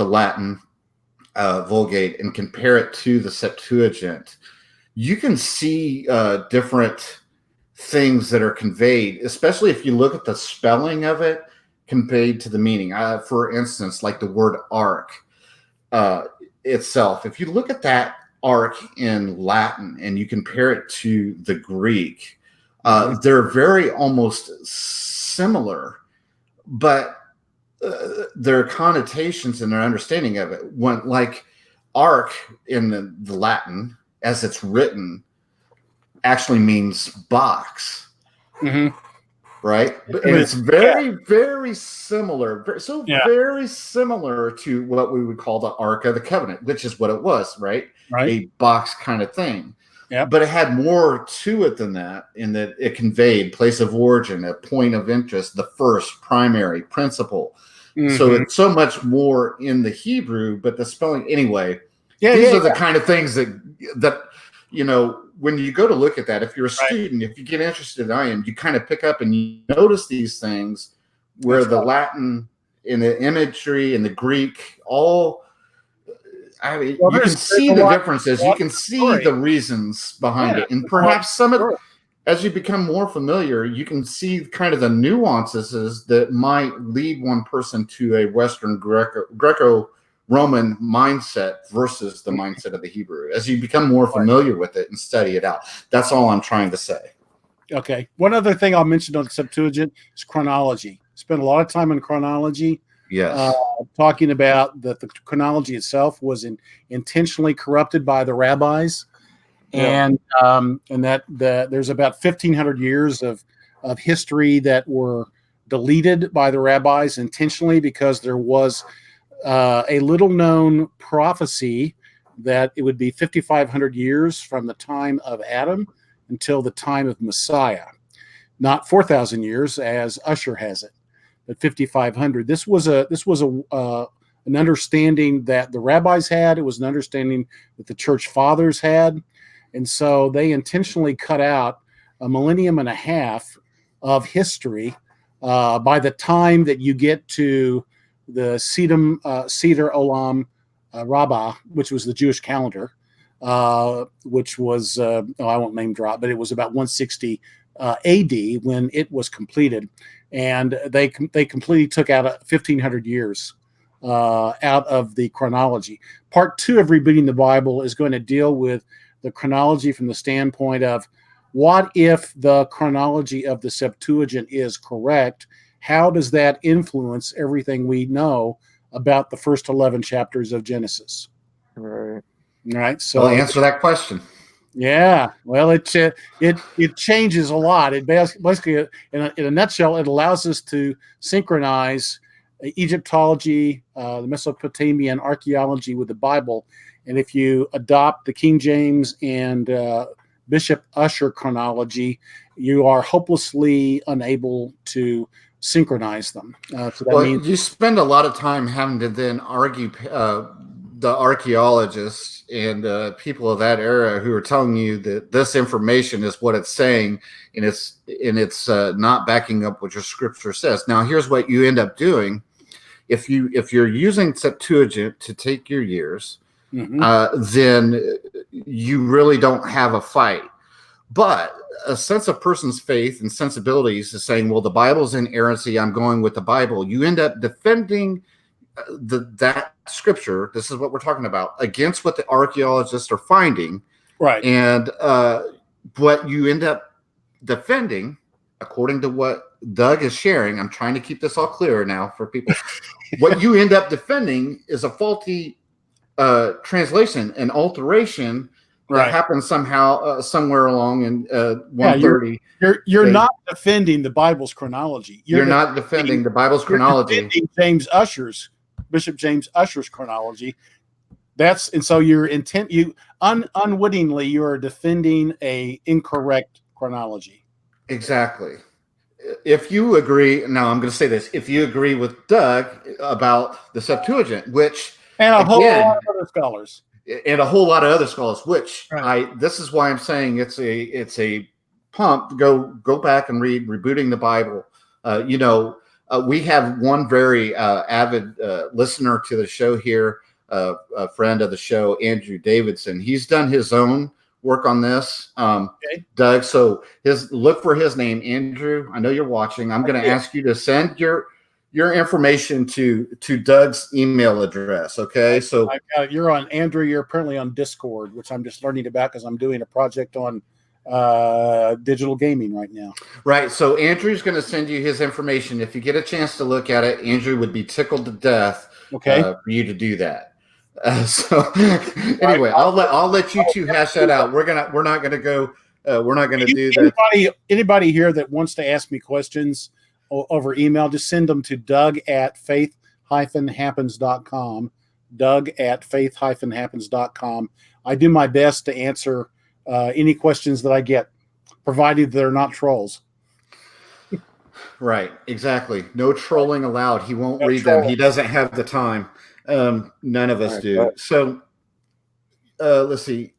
Latin Vulgate and compare it to the Septuagint, you can see different things that are conveyed, especially if you look at the spelling of it conveyed to the meaning. For instance, like the word ark. Itself, if you look at that ark in Latin and you compare it to the Greek, they're very almost similar, but their connotations and their understanding of it, like ark in the Latin as it's written actually means box. Mm-hmm. Right, and it's very, very similar. Very similar to what we would call the Ark of the Covenant, which is what it was, right? A box kind of thing. Yeah, but it had more to it than that, in that it conveyed place of origin, a point of interest, the first primary principle. Mm-hmm. So it's so much more in the Hebrew, but the spelling anyway. These are the kind of things that when you go to look at that, if you're a student, if you get interested, I am, you kind of pick up and you notice these things where the Latin and the imagery and the Greek, all, you can see the differences. You can see the reasons behind it. And perhaps some of, as you become more familiar, you can see kind of the nuances that might lead one person to a Western Greco-Roman mindset versus the mindset of the Hebrew, as you become more familiar with it and study it out. That's all I'm trying to say. Okay. One other thing I'll mention on the Septuagint is chronology. Spent a lot of time on chronology. Yes. talking about that the chronology itself was intentionally corrupted by the rabbis, and that there's about 1,500 years of history that were deleted by the rabbis intentionally because there was a little known prophecy that it would be 5,500 years from the time of Adam until the time of Messiah, not 4,000 years as Usher has it, but 5,500. This was an understanding that the rabbis had. It was an understanding that the church fathers had, and so they intentionally cut out a millennium and a half of history. By the time that you get to the Seder Olam Rabbah, which was the Jewish calendar, which was, I won't name drop, but it was about 160 AD when it was completed. And they completely took out 1,500 years out of the chronology. Part 2 of Rebooting the Bible is going to deal with the chronology from the standpoint of what if the chronology of the Septuagint is correct? How does that influence everything we know about the first 11 chapters of Genesis? Right. So I'll answer that question. Yeah. Well, it changes a lot. It basically, in a nutshell, it allows us to synchronize Egyptology, the Mesopotamian archaeology with the Bible. And if you adopt the King James and Bishop Usher chronology, you are hopelessly unable to synchronize them. So that means you spend a lot of time having to then argue the archaeologists and people of that era who are telling you that this information is what it's saying, and it's not backing up what your scripture says. Now, here's what you end up doing: if you're using Septuagint to take your years, then you really don't have a fight. But a sense of person's faith and sensibilities is saying, well, the Bible's inerrancy, I'm going with the Bible. You end up defending that scripture, this is what we're talking about, against what the archaeologists are finding. Right. And what you end up defending, according to what Doug is sharing, I'm trying to keep this all clear now for people. What you end up defending is a faulty translation, an alteration that happened somehow somewhere along in 130. You're not defending the Bible's chronology. You're not defending the Bible's chronology. Bishop James Usher's chronology. So you're unwittingly you are defending a incorrect chronology. Exactly. If you agree, now I'm going to say this: if you agree with Doug about the Septuagint, which and a whole lot of other scholars. And a whole lot of other scholars, which this is why I'm saying it's a pump. Go back and read Rebooting the Bible. We have one very avid listener to the show here, a friend of the show, Andrew Davidson. He's done his own work on this, Doug. So look for his name, Andrew. I know you're watching. I'm going to ask you to send your information to Doug's email address. Okay. So you're on Andrew. You're apparently on Discord, which I'm just learning about because I'm doing a project on digital gaming right now. Right. So Andrew's going to send you his information. If you get a chance to look at it, Andrew would be tickled to death for you to do that. So anyway, I'll let you two hash that out. We're not going to go. We're not going to do that. Anybody here that wants to ask me questions over email, just send them to Doug@faith-happens.com. Doug@faith-happens.com. I do my best to answer any questions that I get, provided they're not trolls. Right, exactly. No trolling allowed. He won't read them. He doesn't have the time. None of us do. So let's see.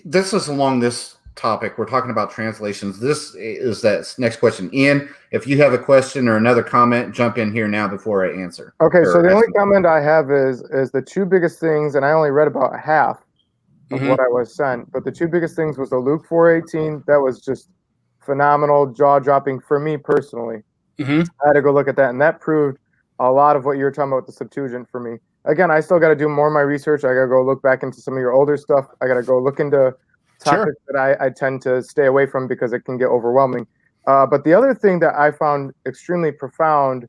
This is along this topic. We're talking about translations. This is that next question. Ian, if you have a question or another comment, jump in here now before I answer. Okay, so the only comment I have is the two biggest things, and I only read about half of what I was sent, but the two biggest things was the Luke 4:18. That was just phenomenal, jaw-dropping for me personally. I had to go look at that, and that proved a lot of what you were talking about with the Septuagint for me. Again, I still got to do more of my research. I got to go look back into some of your older stuff. I got to go look into topics that I tend to stay away from because it can get overwhelming. But the other thing that I found extremely profound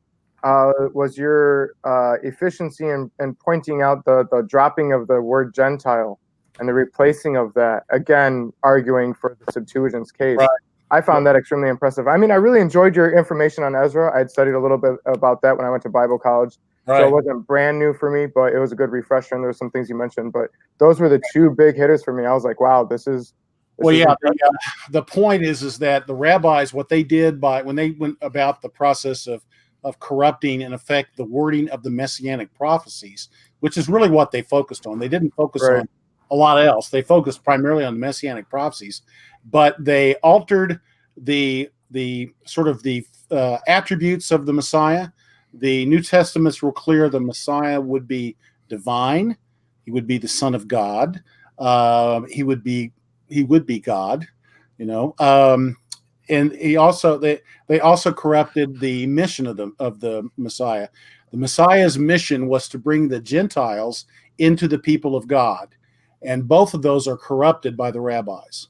was your efficiency in pointing out the dropping of the word Gentile and the replacing of that, again, arguing for the Septuagint's case. Right. I found that extremely impressive. I mean, I really enjoyed your information on Ezra. I'd studied a little bit about that when I went to Bible college. Right. So it wasn't brand new for me, but it was a good refresher. And there were some things you mentioned, but those were the two big hitters for me. I was like, wow, this is the point is that the rabbis, what they did when they went about the process of corrupting, in effect, the wording of the messianic prophecies, which is really what they focused on. They didn't focus on a lot else. They focused primarily on the messianic prophecies, but they altered the sort of the attributes of the Messiah. The New Testaments were clear the Messiah would be divine. He would be the Son of God. He would be God, and they also corrupted the mission of the Messiah. The Messiah's mission was to bring the Gentiles into the people of God, and both of those are corrupted by the rabbis.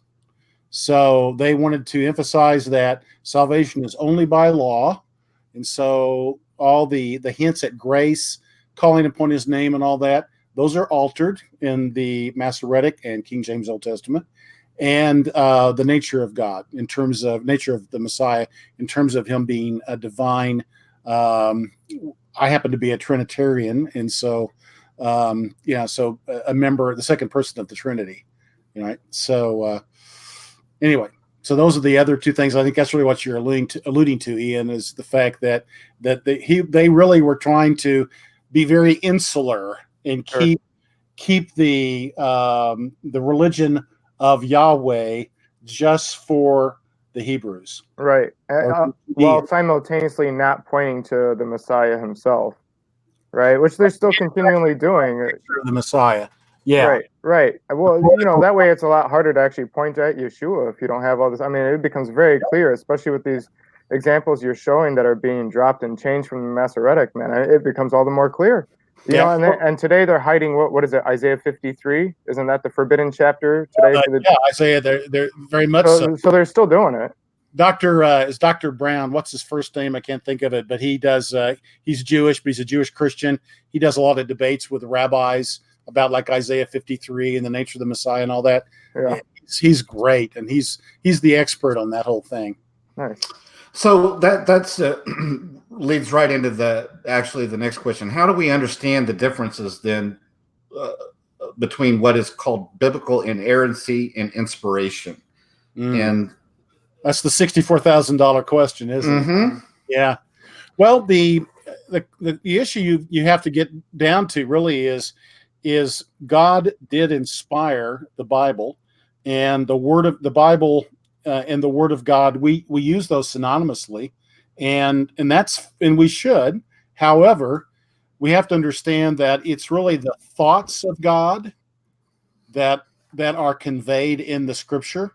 So they wanted to emphasize that salvation is only by law, and so all the hints at grace, calling upon His name, and all that, those are altered in the Masoretic and King James Old Testament. And the nature of God, in terms of nature of the Messiah, in terms of Him being a divine. I happen to be a Trinitarian, and so so a member, the second person of the Trinity, right? So anyway, so those are the other two things. I think that's really what you're alluding to, Ian, is the fact that they really were trying to be very insular and keep the religion of Yahweh just for the Hebrews. Right. While simultaneously not pointing to the Messiah himself. Right. Which they're still continually doing. The Messiah. Yeah. Right. Well, that way it's a lot harder to actually point at Yeshua if you don't have all this. I mean, it becomes very clear, especially with these examples you're showing that are being dropped and changed from the Masoretic, man. It becomes all the more clear. And today they're hiding what is it? Isaiah 53? Isn't that the forbidden chapter today? Isaiah. They're very much so. So they're still doing it. Dr. Brown. What's his first name? I can't think of it, but he does. He's Jewish, but he's a Jewish Christian. He does a lot of debates with rabbis about like Isaiah 53 and the nature of the Messiah and all that. Yeah. He's great, and he's the expert on that whole thing. Nice. So that's leads right into the next question. How do we understand the differences then between what is called biblical inerrancy and inspiration? And that's the $64,000 question, isn't it? Yeah. Well, the issue you have to get down to really is God did inspire the Bible, and the word of the Bible and the Word of God, we use those synonymously, and we should. However, we have to understand that it's really the thoughts of God that are conveyed in the Scripture.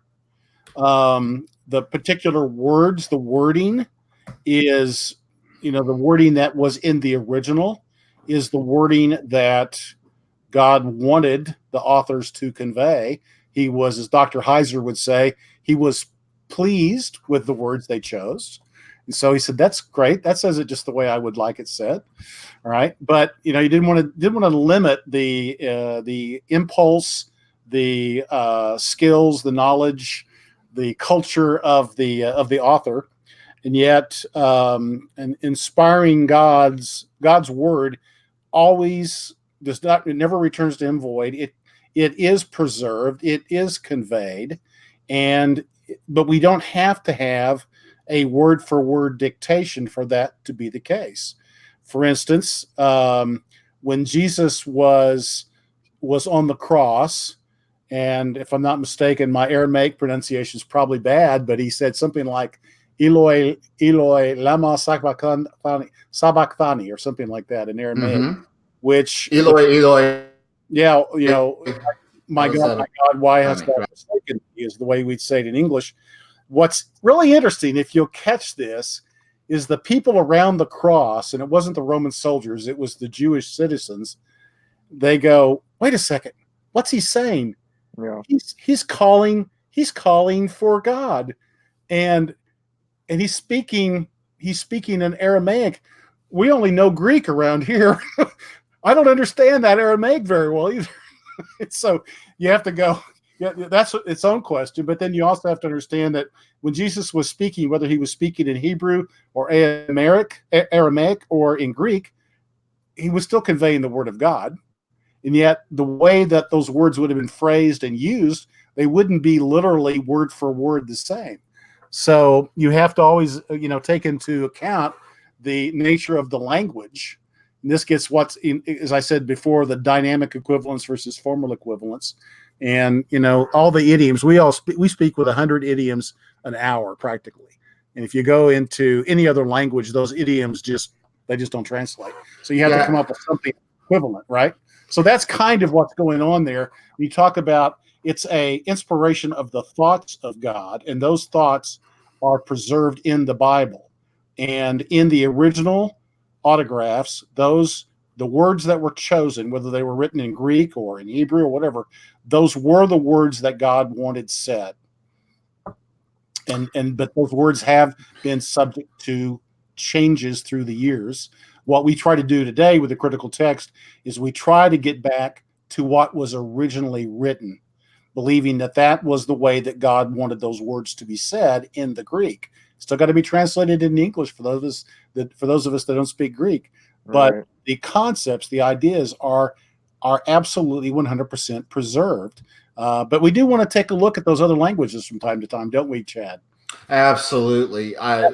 The particular words, the wording is, the wording that was in the original is the wording that God wanted the authors to convey. He was, as Dr. Heiser would say, he was pleased with the words they chose. And so he said, that's great. That says it just the way I would like it said. All right. But, you didn't want to limit the impulse, the skills, the knowledge, the culture of the author. And yet, and inspiring God's word always it never returns to him void. It is preserved, it is conveyed, but we don't have to have a word for word dictation for that to be the case. For instance, when Jesus was on the cross, and if I'm not mistaken, my Aramaic pronunciation is probably bad, but he said something like Eloi, Eloi, lama sabachthani, or something like that in Aramaic, which Eloi, Eloi. Yeah, my God, why hast thou forsaken me, is the way we'd say it in English. What's really interesting, if you'll catch this, is the people around the cross, and it wasn't the Roman soldiers, it was the Jewish citizens. They go, wait a second, what's he saying? Yeah. He's calling for God, and he's speaking in Aramaic. we only know Greek around here. I don't understand that Aramaic very well either. So you have to go, yeah, that's its own question. But then you also have to understand that when Jesus was speaking, whether he was speaking in Hebrew or Aramaic or in Greek, he was still conveying the word of God. And yet the way that those words would have been phrased and used, they wouldn't be literally word for word the same. So you have to always, take into account the nature of the language. And this gets as I said before, the dynamic equivalence versus formal equivalence. And, all the idioms, we speak with 100 idioms an hour practically. And if you go into any other language, those idioms just don't translate. So you have to come up with something equivalent, right? So that's kind of what's going on there. We talk about it's a inspiration of the thoughts of God, and those thoughts are preserved in the Bible. And in the original autographs, the words that were chosen, whether they were written in Greek or in Hebrew or whatever, those were the words that God wanted said. But those words have been subject to changes through the years. What we try to do today with the critical text is we try to get back to what was originally written, believing that that was the way that God wanted those words to be said in the Greek. Still got to be translated in English for those of us that don't speak Greek. But Right. the concepts, the ideas are absolutely 100% preserved. But we do want to take a look at those other languages from time to time, don't we, Chad? Absolutely.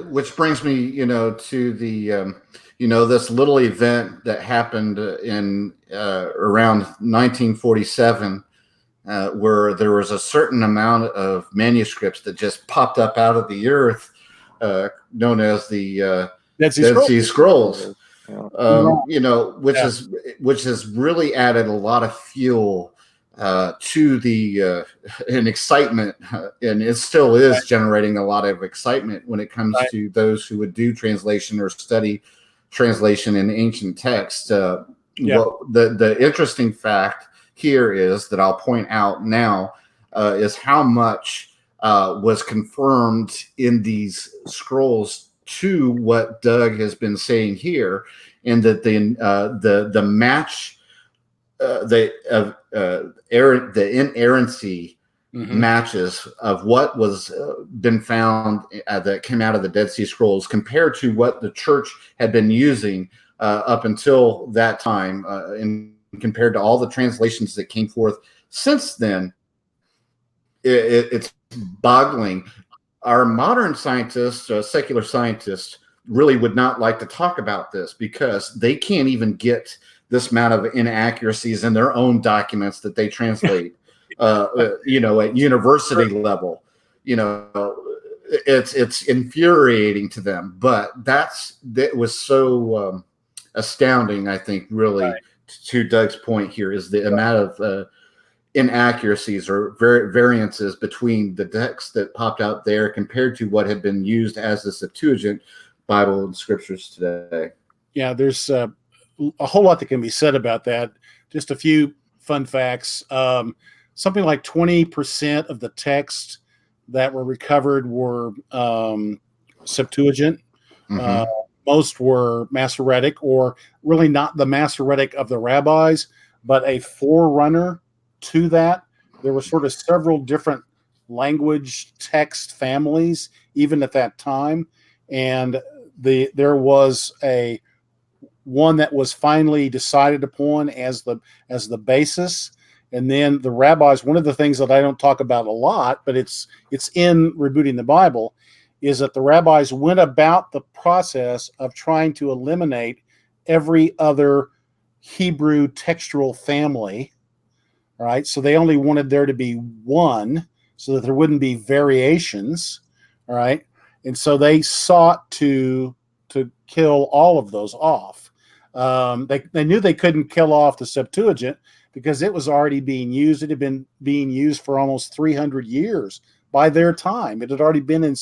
Which brings me, to the, this little event that happened in around 1947, where there was a certain amount of manuscripts that just popped up out of the earth, known as the Dead Sea Scrolls. Which has really added a lot of fuel to the and excitement, and it still is generating a lot of excitement when it comes to those who would do translation or study translation in ancient text. What the interesting fact here is that I'll point out now is how much was confirmed in these scrolls to what Doug has been saying here, and that the match, the inerrancy matches of what was been found that came out of the Dead Sea Scrolls compared to what the church had been using up until that time, and compared to all the translations that came forth since then. It's boggling. Our modern scientists, secular scientists, really would not like to talk about this because they can't even get this amount of inaccuracies in their own documents that they translate, at university level. It's infuriating to them, but that was so astounding. I think really to Doug's point here is the amount of inaccuracies or variances between the text that popped out there compared to what had been used as the Septuagint Bible and scriptures today. Yeah, there's a whole lot that can be said about that. Just a few fun facts. Something like 20% of the text that were recovered were Septuagint. Most were Masoretic, or really not the Masoretic of the rabbis, but a forerunner to that. There were sort of several different language text families, even at that time. And there was a one that was finally decided upon as the basis. And then the rabbis, one of the things that I don't talk about a lot, but it's in Rebooting the Bible, is that the rabbis went about the process of trying to eliminate every other Hebrew textual family. All right. So they only wanted there to be one so that there wouldn't be variations. All right. And so they sought to kill all of those off. They knew they couldn't kill off the Septuagint because it was already being used. It had been being used for almost 300 years by their time. It had already been in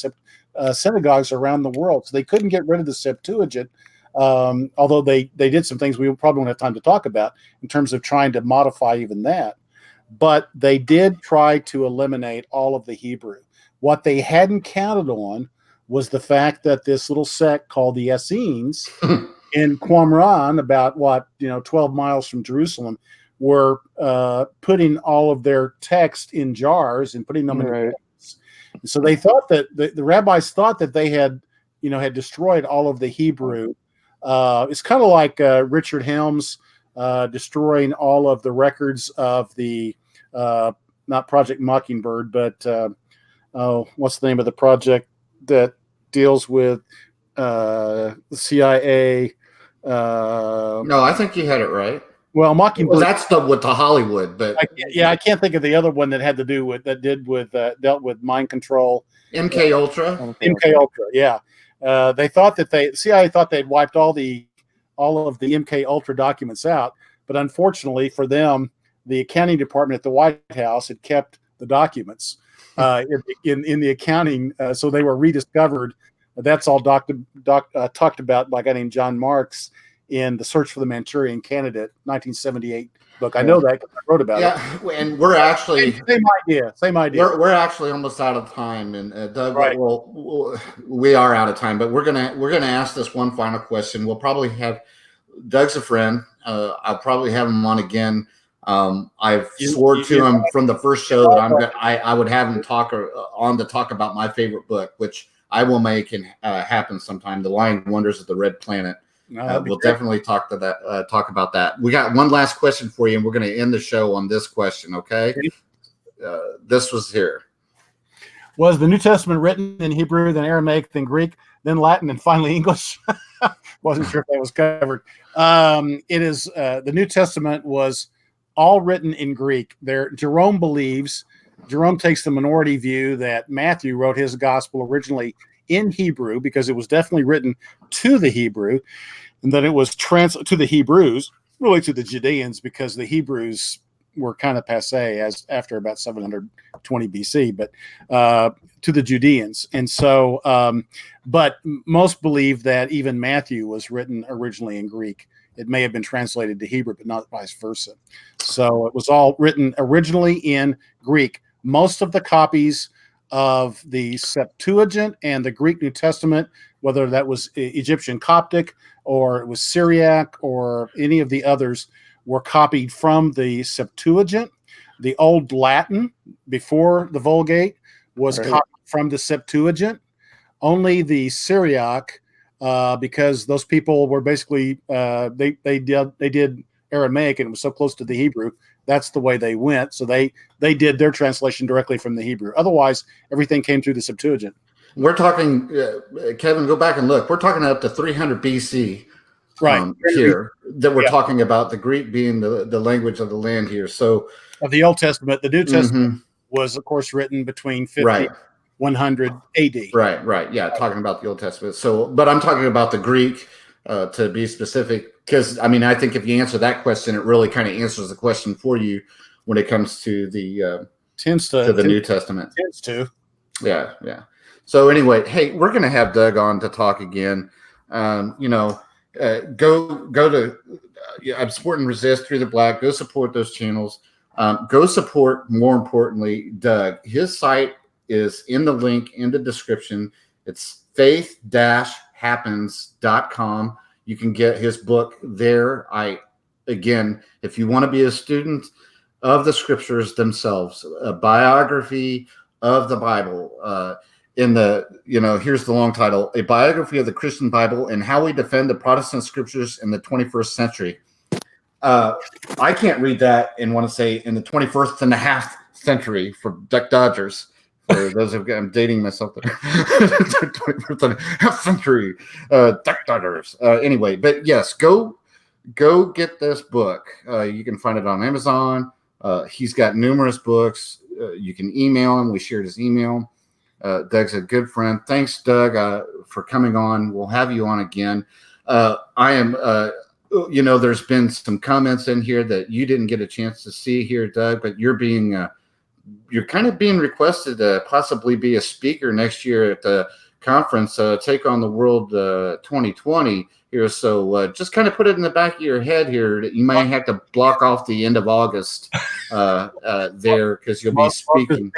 synagogues around the world. So they couldn't get rid of the Septuagint, although they did some things we probably won't have time to talk about in terms of trying to modify even that. But they did try to eliminate all of the Hebrew. What they hadn't counted on was the fact that this little sect called the Essenes in Qumran, about 12 miles from Jerusalem, were putting all of their text in jars and putting them in books. So they thought that the rabbis thought that they had destroyed all of the Hebrew. It's kind of like Richard Helms destroying all of the records of the not Project Mockingbird, but what's the name of the project that deals with the CIA? No, I think you had it right. Well, Mockingbird. Well, that's with the Hollywood, but I can't think of the other one that had to do with dealt with mind control. MK Ultra. MK Ultra, yeah. They thought that the CIA thought they'd wiped all of the MK Ultra documents out, but unfortunately for them, the accounting department at the White House had kept the documents in the accounting, so they were rediscovered. That's all talked about by a guy named John Marks in The Search for the Manchurian Candidate, 1978 book. I know that because I wrote about it. Yeah, and we're actually same idea. We're actually almost out of time, and Doug, right. we are out of time, but we're gonna ask this one final question. We'll probably have Doug's a friend. I'll probably have him on again. I've swore to him from the first show that I would have him talk about my favorite book, which I will make and happen sometime. The Lying Wonders of the Red Planet. We'll definitely talk about that. We got one last question for you, and we're going to end the show on this question. Okay. This was here. Was the New Testament written in Hebrew, then Aramaic, then Greek, then Latin, and finally English? Wasn't sure if that was covered. It is. The New Testament was all written in Greek. Jerome takes the minority view that Matthew wrote his gospel originally in Hebrew because it was definitely written to the Hebrew, and then it was to the Hebrews, really to the Judeans, because the Hebrews were kind of passé as after about 720 BC, but to the Judeans. And so, but most believe that even Matthew was written originally in Greek. It may have been translated to Hebrew, but not vice versa. So it was all written originally in Greek. Most of the copies of the Septuagint and the Greek New Testament, whether that was Egyptian Coptic or it was Syriac or any of the others, were copied from the Septuagint. The Old Latin before the Vulgate was copied from the Septuagint. Only the Syriac, because those people were basically they did Aramaic and it was so close to the Hebrew. That's the way they went. So they did their translation directly from the Hebrew. Otherwise, everything came through the Septuagint. We're talking, Kevin, go back and look. We're talking up to 300 BC here that we're talking about, the Greek being the language of the land here. So of the Old Testament, the New Testament was, of course, written between 50 100 AD. Right. Yeah, talking about the Old Testament. So, but I'm talking about the Greek to be specific, because I mean, I think if you answer that question, it really kind of answers the question for you when it comes to the New Testament. Tends to. Yeah. So anyway, hey, we're going to have Doug on to talk again. Go to I'm supporting Resist Through the Black. Go support those channels. Go support, more importantly, Doug. His site is in the link in the description. It's faith-happens.com. You can get his book there. Again, if you want to be a student of the scriptures themselves, a biography of the Bible, here's the long title: A Biography of the Christian Bible and How We Defend the Protestant Scriptures in the 21st Century. I can't read that and want to say in the 21st and a half century for Duck Dodgers. For those of I'm dating myself there. 21st and a half century Duck Dodgers. Anyway, but yes, go get this book. You can find it on Amazon. He's got numerous books. You can email him. We shared his email. Doug's a good friend. Thanks, Doug, for coming on. We'll have you on again. I am, there's been some comments in here that you didn't get a chance to see here, Doug, but you're kind of being requested to possibly be a speaker next year at the conference, Take on the World 2020 here. So just kind of put it in the back of your head here that you might have to block off the end of August there, because you'll be speaking.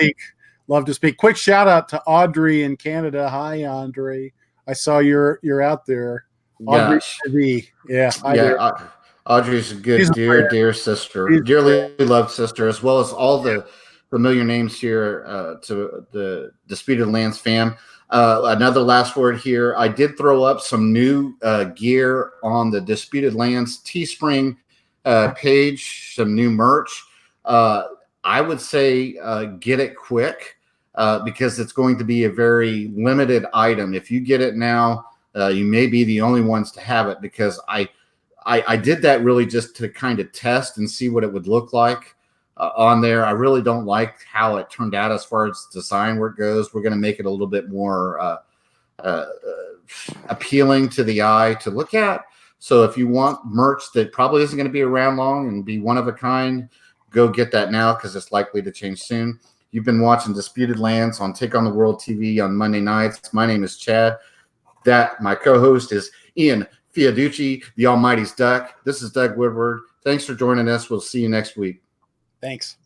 Love to speak. Quick shout out to Audrey in Canada. Hi, Audrey. I saw you're out there. Audrey Gosh. TV. Yeah, I Yeah, do. Audrey's a good, She's a friend. dear sister, She's a dearly loved sister, as well as all the familiar names here to the Disputed Lands fam. Another last word here. I did throw up some new gear on the Disputed Lands Teespring page, some new merch. I would say get it quick because it's going to be a very limited item. If you get it now, you may be the only ones to have it because I did that really just to kind of test and see what it would look like on there. I really don't like how it turned out as far as design where it goes. We're going to make it a little bit more appealing to the eye to look at. So if you want merch that probably isn't going to be around long and be one of a kind, go get that now because it's likely to change soon. You've been watching Disputed Lands on Take on the World TV on Monday nights. My name is Chad. My co-host is Ian Fiaducci, the Almighty's Duck. This is Doug Woodward. Thanks for joining us. We'll see you next week. Thanks.